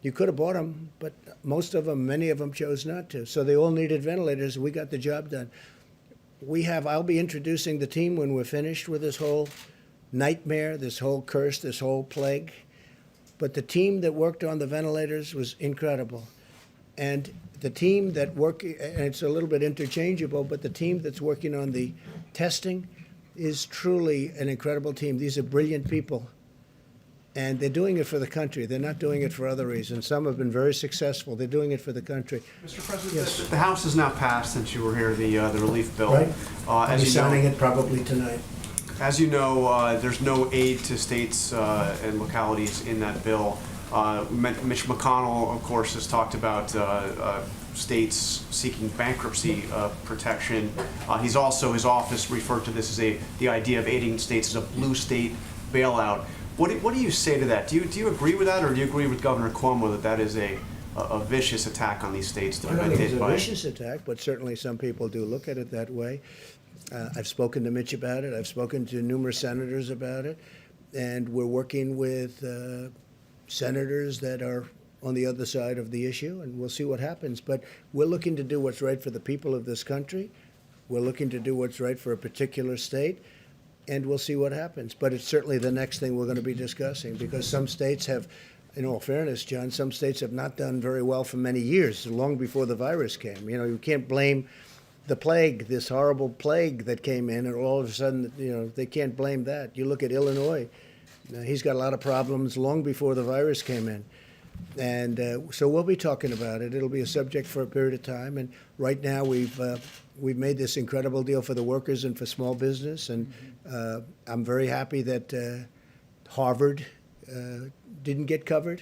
You could have bought them, but many of them chose not to. So they all needed ventilators. We got the job done. I'll be introducing the team when we're finished with this whole nightmare, this whole curse, this whole plague. But the team that worked on the ventilators was incredible. And the team that worked, and it's a little bit interchangeable, but the team that's working on the testing is truly an incredible team. These are brilliant people. And they're doing it for the country. They're not doing it for other reasons. Some have been very successful. They're doing it for the country. Mr. President, Yes. the House has now passed, since you were here, the relief bill. Right. I'll As be you know, signing it probably tonight. As you know, there's no aid to states and localities in that bill. Mitch McConnell, of course, has talked about states seeking bankruptcy protection. His office referred to this as the idea of aiding states as a blue state bailout. What do you say to that? Do you agree with that, or do you agree with Governor Cuomo that is a vicious attack on these states that I have don't been think hit it's a by? vicious attack, but certainly some people do look at it that way. I've spoken to Mitch about it. I've spoken to numerous senators about it. And we're working with senators that are on the other side of the issue, and we'll see what happens. But we're looking to do what's right for the people of this country. We're looking to do what's right for a particular state, and we'll see what happens. But it's certainly the next thing we're going to be discussing, because some states have, in all fairness, John, some states have not done very well for many years, long before the virus came. You know, you can't blame the plague, this horrible plague that came in, and all of a sudden, you know, they can't blame that. You look at Illinois. He's got a lot of problems long before the virus came in. And so we'll be talking about it. It'll be a subject for a period of time. And right now we've made this incredible deal for the workers and for small business. And I'm very happy that Harvard didn't get covered.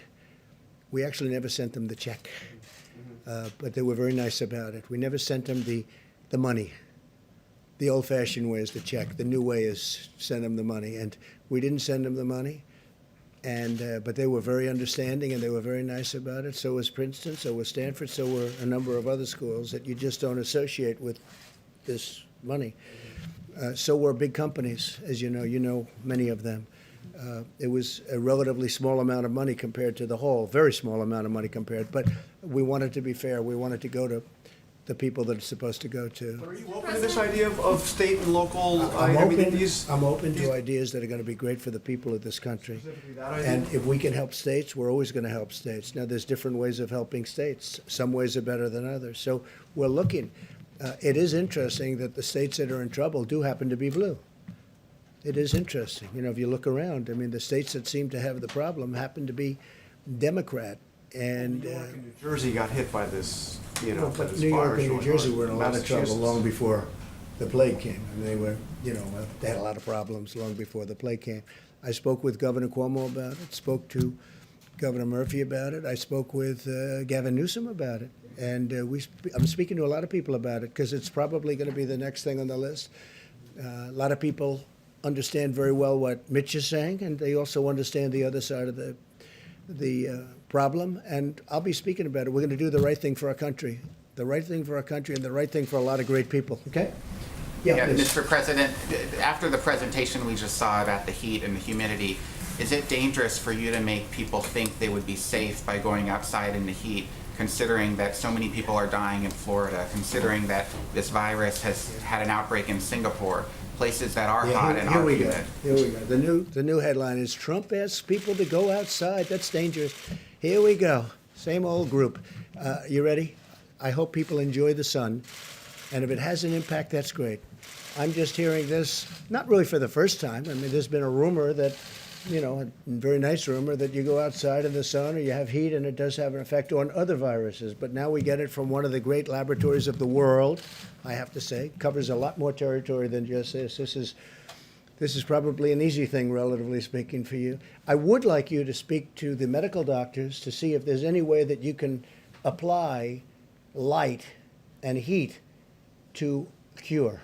We actually never sent them the check. But they were very nice about it. We never sent them the money. The old-fashioned way is the check. The new way is send them the money. And we didn't send them the money. And but they were very understanding, and they were very nice about it. So was Princeton, so was Stanford, so were a number of other schools that you just don't associate with this money. So were big companies, as you know many of them. It was a relatively small amount of money compared to the whole, very small amount of money compared. But we wanted to be fair. We wanted to go to the people that it's supposed to go to. Are you open to this idea of state and local? I'm open to ideas that are going to be great for the people of this country. And if we can help states, we're always going to help states. Now, there's different ways of helping states. Some ways are better than others. So we're looking. It is interesting that the states that are in trouble do happen to be blue. It is interesting. You know, if you look around, I mean, the states that seem to have the problem happen to be Democrat. And New York and New Jersey got hit by this, but this New York virus, and New or Jersey were in a lot of trouble Massachusetts. long before the plague came. And they were, they had a lot of problems long before the plague came. I spoke with Governor Cuomo about it, spoke to Governor Murphy about it. I spoke with Gavin Newsom about it. And I'm speaking to a lot of people about it because it's probably going to be the next thing on the list. A lot of people understand very well what Mitch is saying, and they also understand the other side of the problem. And I'll be speaking about it. We're going to do the right thing for our country, the right thing for our country, and the right thing for a lot of great people. Okay? Yeah, please. Mr. President, after the presentation we just saw about the heat and the humidity, is it dangerous for you to make people think they would be safe by going outside in the heat, considering that so many people are dying in Florida, considering that this virus has had an outbreak in Singapore, places that are hot and are humid? Here we go. The new headline is Trump asks people to go outside. That's dangerous. Here we go. Same old group. You ready? I hope people enjoy the sun, and if it has an impact, that's great. I'm just hearing this, not really for the first time. I mean, there's been a rumor that, a very nice rumor that you go outside in the sun or you have heat and it does have an effect on other viruses. But now we get it from one of the great laboratories of the world, I have to say. Covers a lot more territory than just this. This is probably an easy thing, relatively speaking, for you. I would like you to speak to the medical doctors to see if there's any way that you can apply light and heat to cure.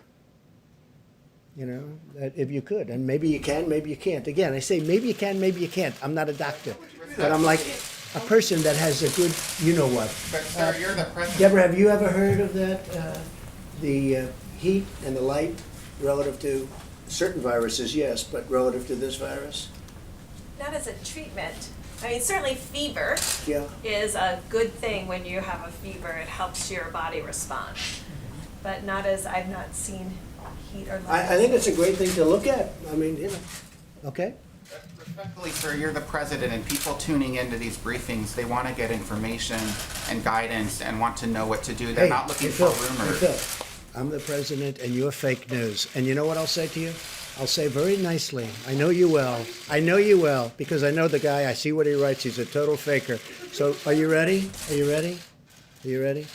If you could. And maybe you can, maybe you can't. Again, I say maybe you can, maybe you can't. I'm not a doctor. But I'm like a person that has a good, you-know-what. But sir, you're the president. Deborah, have you ever heard of that? The heat and the light relative to certain viruses, yes, but relative to this virus? Not as a treatment. I mean, certainly fever Yeah. is a good thing when you have a fever. It helps your body respond. But not as, I've not seen heat or light. I think it's a great thing to look at. I mean, okay? Respectfully, sir, you're the president, and people tuning into these briefings, they want to get information and guidance and want to know what to do. They're not looking for rumors. Hey, Phil, I'm the president, and you're fake news. And you know what I'll say to you? I'll say very nicely, I know you well. I know you well, because I know the guy. I see what he writes. He's a total faker. So are you ready? Are you ready? Are you ready?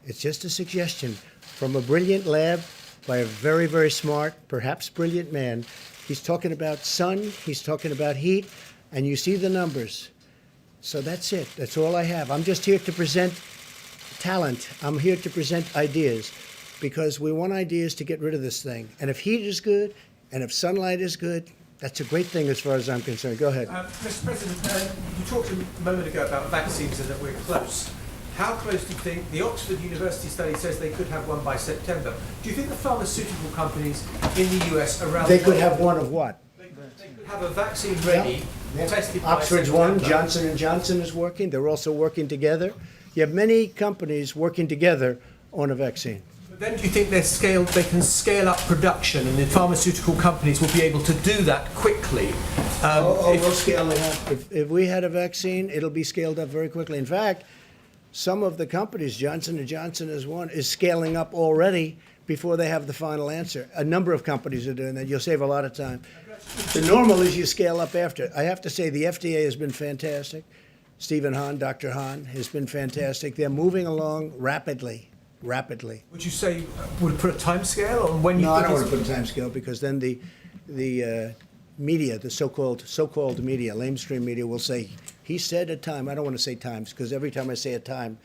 It's just a suggestion from a brilliant lab by a very, very smart, perhaps brilliant man. He's talking about sun, he's talking about heat, and you see the numbers. So that's it. That's all I have. I'm just here to present talent. I'm here to present ideas, because we want ideas to get rid of this thing. And if heat is good, and if sunlight is good, that's a great thing as far as I'm concerned. Go ahead. Mr. President, you talked a moment ago about vaccines and that we're close. How close do you think, the Oxford University study says they could have one by September. Do you think the pharmaceutical companies in the US around They the could world, have one of what? they could have a vaccine ready, tested by Oxford's September? one, Johnson & Johnson is working. They're also working together. You have many companies working together on a vaccine. But then do you think they can scale up production and the pharmaceutical companies will be able to do that quickly? We'll scale it up. If we had a vaccine, it'll be scaled up very quickly. In fact, some of the companies, Johnson & Johnson is one, is scaling up already before they have the final answer. A number of companies are doing that. You'll save a lot of time. The normal is you scale up after. I have to say the FDA has been fantastic. Stephen Hahn, Dr. Hahn, has been fantastic. They're moving along rapidly. Would you say, would put a time scale on when you No, I think don't want it's- to put a time scale, because then the media, the so-called media, lamestream media, will say, he said a time. I don't want to say times, because every time I say a time,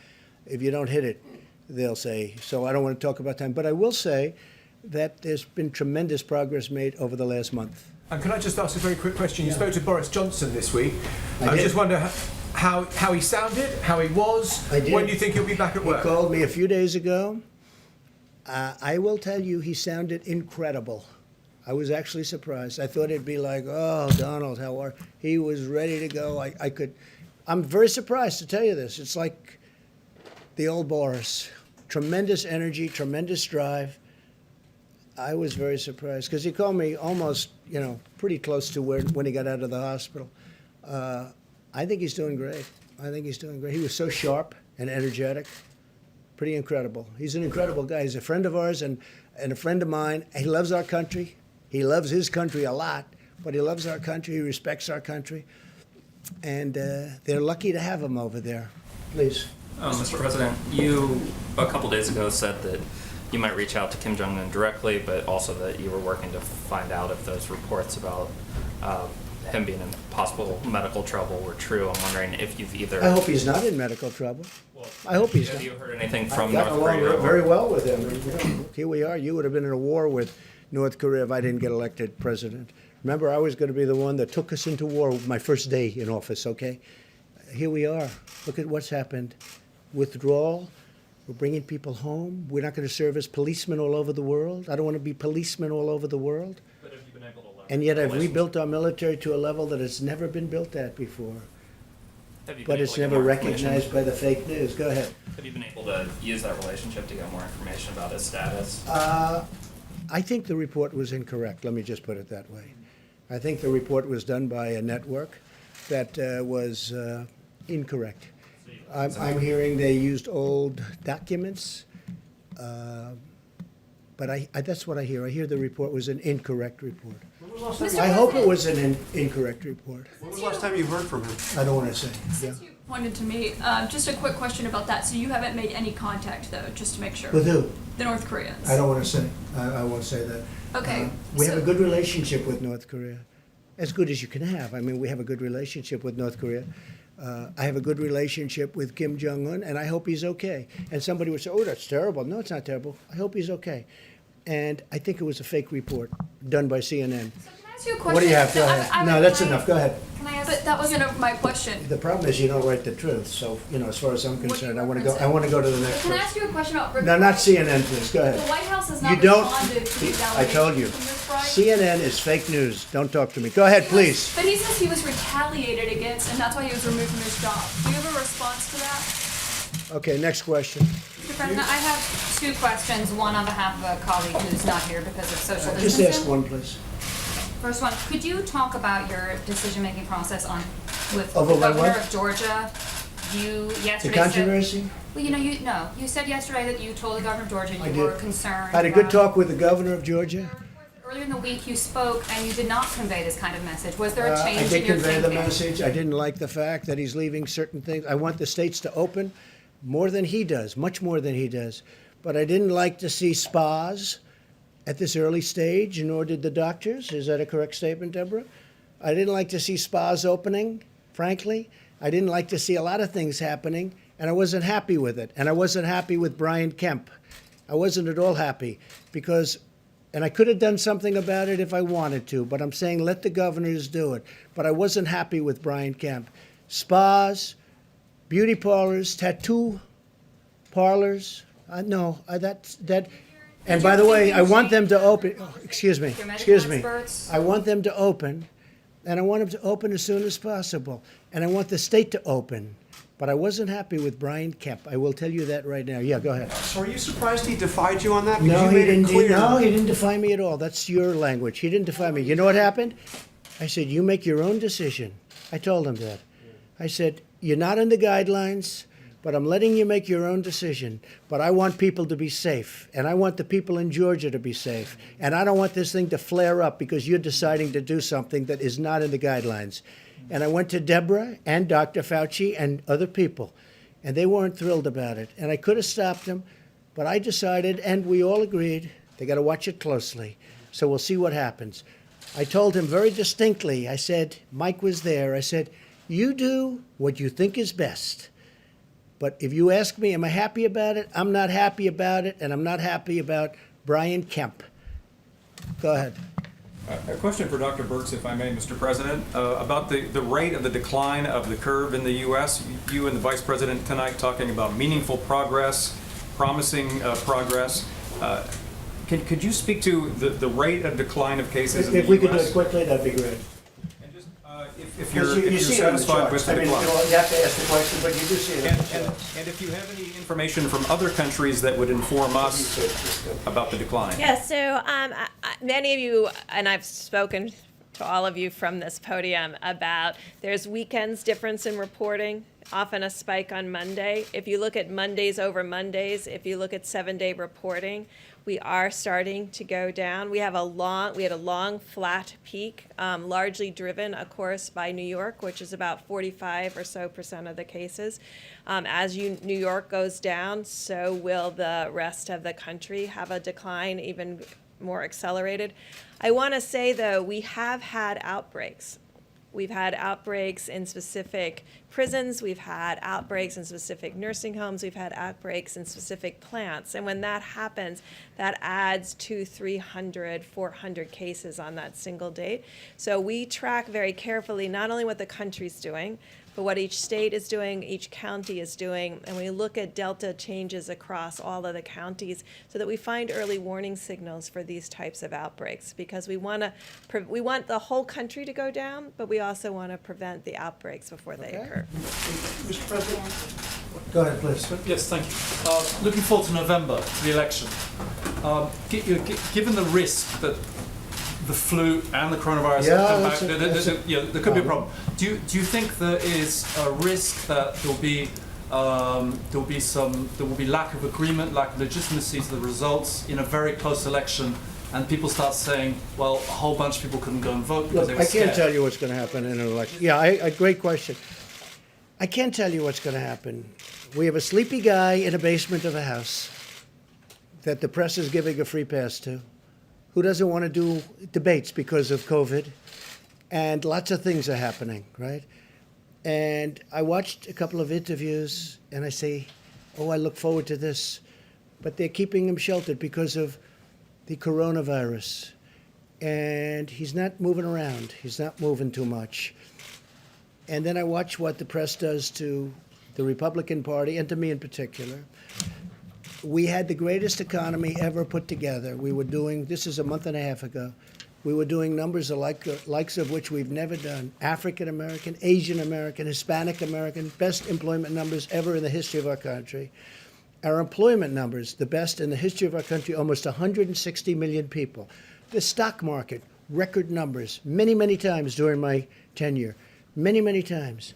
if you don't hit it, they'll say. So I don't want to talk about time. But I will say that there's been tremendous progress made over the last month. And can I just ask a very quick question? You spoke to Boris Johnson this week. I did. just wonder how he sounded, how he was. I did. When do you think he'll be back at work? He called me a few days ago. I will tell you, he sounded incredible. I was actually surprised. I thought it'd be like, oh, Donald, how are you? He was ready to go. I'm very surprised to tell you this. It's like the old Boris. Tremendous energy, tremendous drive. I was very surprised, because he called me almost, pretty close to when he got out of the hospital. I think he's doing great. He was so sharp and energetic. Pretty incredible. He's an incredible guy. He's a friend of ours and a friend of mine. He loves our country. He loves his country a lot, but he loves our country. He respects our country. And they're lucky to have him over there. Please. Mr. President, you a couple days ago said that you might reach out to Kim Jong-un directly, but also that you were working to find out if those reports about him being in possible medical trouble were true. I'm wondering if you've either. I hope he's not in medical trouble. I hope he's not. Have you heard anything from I've North gotten along Korea? very well with him. And, you know, here we are. You would have been in a war with North Korea if I didn't get elected president. Remember, I was going to be the one that took us into war my first day in office, okay? Here we are. Look at what's happened. Withdrawal. We're bringing people home. We're not going to serve as policemen all over the world. I don't want to be policemen all over the world. But have you been able to leverage And yet I've relationship? rebuilt our military to a level that it's never been built at before. Have you been But able it's to get never more information? recognized by the fake news. Go ahead. Have you been able to use that relationship to get more information about his status? I think the report was incorrect. Let me just put it that way. I think the report was done by a network that was incorrect. I'm hearing they used old documents, but that's what I hear. I hear the report was an incorrect report. When was the last time I you- hope it was an incorrect report. when was the last time you heard from him? I don't want to say. Yeah. Since you pointed to me, just a quick question about that. So you haven't made any contact though, just to make sure? With who? The North Koreans. I don't want to say. I won't say that. Okay, We have a so- good relationship with North Korea, as good as you can have. I mean, we have a good relationship with North Korea. I have a good relationship with Kim Jong-un, and I hope he's okay. And somebody would say, oh, that's terrible. No, it's not terrible. I hope he's okay. And I think it was a fake report done by CNN. Can I ask you a question? What do you have? Go No, ahead. No, that's can I- enough. Go ahead. Can I ask? But that wasn't my question. The problem is you don't write the truth. So, you know, as far as I'm What are you concerned, I want to go. referencing? I want to go to the next Can I person. ask you a question about? No, not CNN, please. Go The ahead. White House has You not don't. responded to these I told you. allegations. Is this right? CNN is fake news. Don't talk to me. Go ahead, please. But he says he was retaliated against, and that's why he was removed from his job. Do you have a response to that? Okay, next question. Mr. President, I have two questions, one on behalf of a colleague who's not here because of social Just distancing. ask one, please. First one, could you talk about your decision-making process with the Over my governor what? of Georgia? You The yesterday said. controversy? Well, you said yesterday that you told the governor of Georgia I you were did. concerned. I had a good about- talk with the governor of Georgia. Earlier in the week, you spoke and you did not convey this kind of message. Was there a I change did in your convey thinking? the message. I didn't like the fact that he's leaving certain things. I want the states to open more than he does, much more than he does. But I didn't like to see spas at this early stage, nor did the doctors. Is that a correct statement, Deborah? I didn't like to see spas opening, frankly. I didn't like to see a lot of things happening, and I wasn't happy with it. And I wasn't happy with Bryan Kemp. I wasn't at all happy because, and I could have done something about it if I wanted to, but I'm saying let the governors do it. But I wasn't happy with Bryan Kemp. Spas, beauty parlors, tattoo parlors, that. And by the way, I want them to open, excuse me. I want them to open, and I want them to open as soon as possible. And I want the state to open. But I wasn't happy with Bryan Kemp. I will tell you that right now. Yeah, go ahead. So are you surprised he defied you on that? Because No, you he made it didn't. clear. No, he didn't defy me at all. That's your language. He didn't defy me. You know what happened? I said, you make your own decision. I told him that. I said, you're not in the guidelines, but I'm letting you make your own decision. But I want people to be safe, and I want the people in Georgia to be safe. And I don't want this thing to flare up because you're deciding to do something that is not in the guidelines. And I went to Deborah and Dr. Fauci and other people, and they weren't thrilled about it. And I could have stopped them, but I decided, and we all agreed, they got to watch it closely. So we'll see what happens. I told him very distinctly, I said, Mike was there, I said, you do what you think is best. But if you ask me, am I happy about it? I'm not happy about it, and I'm not happy about Bryan Kemp. Go ahead. A question for Dr. Birx, if I may, Mr. President, about the rate of the decline of the curve in the U.S. You and the Vice President tonight talking about meaningful progress, promising progress. Could you speak to the rate of decline of cases in the U.S.? If we could do it quickly, that'd be great. And just if you're satisfied with the decline. You have to ask the question, but you do see it. And if you have any information from other countries that would inform us about the decline. Yeah, so many of you, and I've spoken to all of you from this podium about there's weekends difference in reporting, often a spike on Monday. If you look at Mondays over Mondays, if you look at 7-day reporting, we are starting to go down. We had a long flat peak, largely driven, of course, by New York, which is about 45% or so of the cases. As New York goes down, so will the rest of the country have a decline, even more accelerated. I want to say, though, we have had outbreaks. We've had outbreaks in specific prisons. We've had outbreaks in specific nursing homes. We've had outbreaks in specific plants. And when that happens, that adds 200, 300, 400 cases on that single date. So we track very carefully not only what the country's doing, but what each state is doing, each county is doing, and we look at delta changes across all of the counties so that we find early warning signals for these types of outbreaks, because we want the whole country to go down, but we also want to prevent the outbreaks before they occur. Mr. President? Go ahead, please. Yes, thank you. Looking forward to November, to the election. Given the risk that the flu and the coronavirus Yeah, come that's back, there could be a problem. Do you think there is a risk that there will be lack of agreement, lack of legitimacy to the results in a very close election, and people start saying, well, a whole bunch of people couldn't go and vote because they Look, were I scared? can't tell you what's going to happen in an election. Yeah, great question. I can't tell you what's going to happen. We have a sleepy guy in a basement of a house that the press is giving a free pass to, who doesn't want to do debates because of COVID, and lots of things are happening, right? And I watched a couple of interviews, and I say, oh, I look forward to this. But they're keeping him sheltered because of the coronavirus. And he's not moving around. He's not moving too much. And then I watch what the press does to the Republican Party, and to me in particular. We had the greatest economy ever put together. We were doing, this is a month and a half ago, we were doing numbers the likes of which we've never done. African American, Asian American, Hispanic American, best employment numbers ever in the history of our country. Our employment numbers, the best in the history of our country, almost 160 million people. The stock market, record numbers, many, many times during my tenure, many, many times.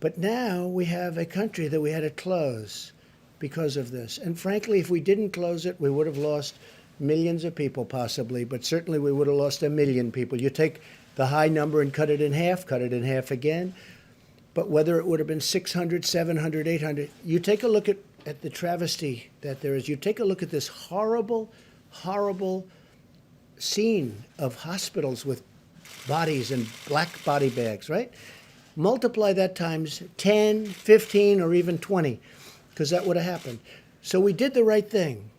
But now we have a country that we had to close because of this. And frankly, if we didn't close it, we would have lost millions of people possibly, but certainly we would have lost 1 million people. You take the high number and cut it in half again. But whether it would have been 600, 700, 800, you take a look at the travesty that there is. You take a look at this horrible, horrible scene of hospitals with bodies in black body bags, right? Multiply that times 10, 15, or even 20, because that would have happened. So we did the right thing.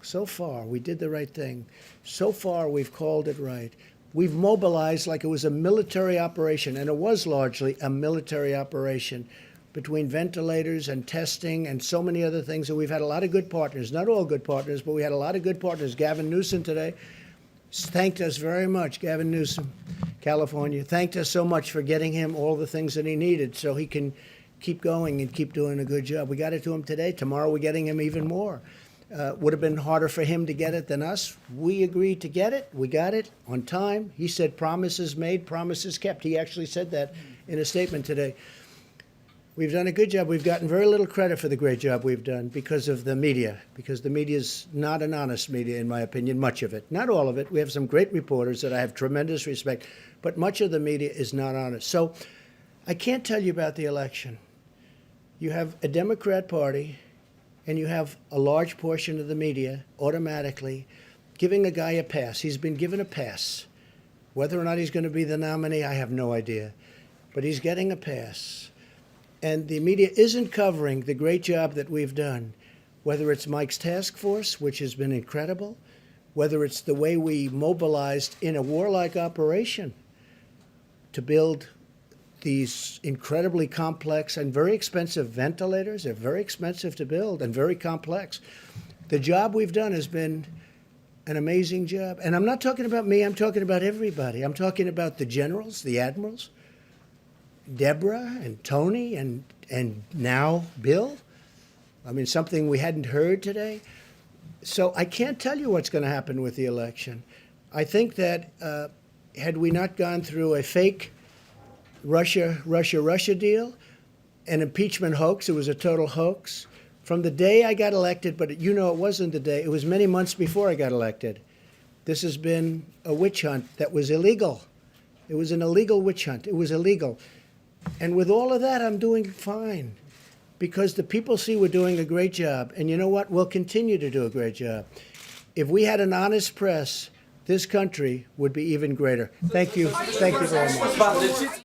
So far, we did the right thing. So far, we've called it right. We've mobilized like it was a military operation, and it was largely a military operation between ventilators and testing and so many other things. And we've had a lot of good partners, not all good partners, but we had a lot of good partners. Gavin Newsom today thanked us very much. Gavin Newsom, California, thanked us so much for getting him all the things that he needed so he can keep going and keep doing a good job. We got it to him today. Tomorrow we're getting him even more. Would have been harder for him to get it than us. We agreed to get it. We got it on time. He said promises made, promises kept. He actually said that in a statement today. We've done a good job. We've gotten very little credit for the great job we've done because of the media, because the media is not an honest media, in my opinion, much of it. Not all of it. We have some great reporters that I have tremendous respect, but much of the media is not honest. So I can't tell you about the election. You have a Democrat Party, and you have a large portion of the media automatically giving a guy a pass. He's been given a pass. Whether or not he's going to be the nominee, I have no idea. But he's getting a pass. And the media isn't covering the great job that we've done, whether it's Mike's task force, which has been incredible, whether it's the way we mobilized in a warlike operation to build these incredibly complex and very expensive ventilators. They're very expensive to build and very complex. The job we've done has been an amazing job. And I'm not talking about me, I'm talking about everybody. I'm talking about the generals, the admirals, Deborah and Tony and now Bill. I mean, something we hadn't heard today. So I can't tell you what's going to happen with the election. I think that had we not gone through a fake Russia deal, an impeachment hoax. It was a total hoax. From the day I got elected, but you know it wasn't the day, it was many months before I got elected. This has been a witch hunt that was illegal. It was an illegal witch hunt. It was illegal. And with all of that, I'm doing fine because the people see we're doing a great job. And you know what? We'll continue to do a great job. If we had an honest press, this country would be even greater. Thank you. Thank you very much.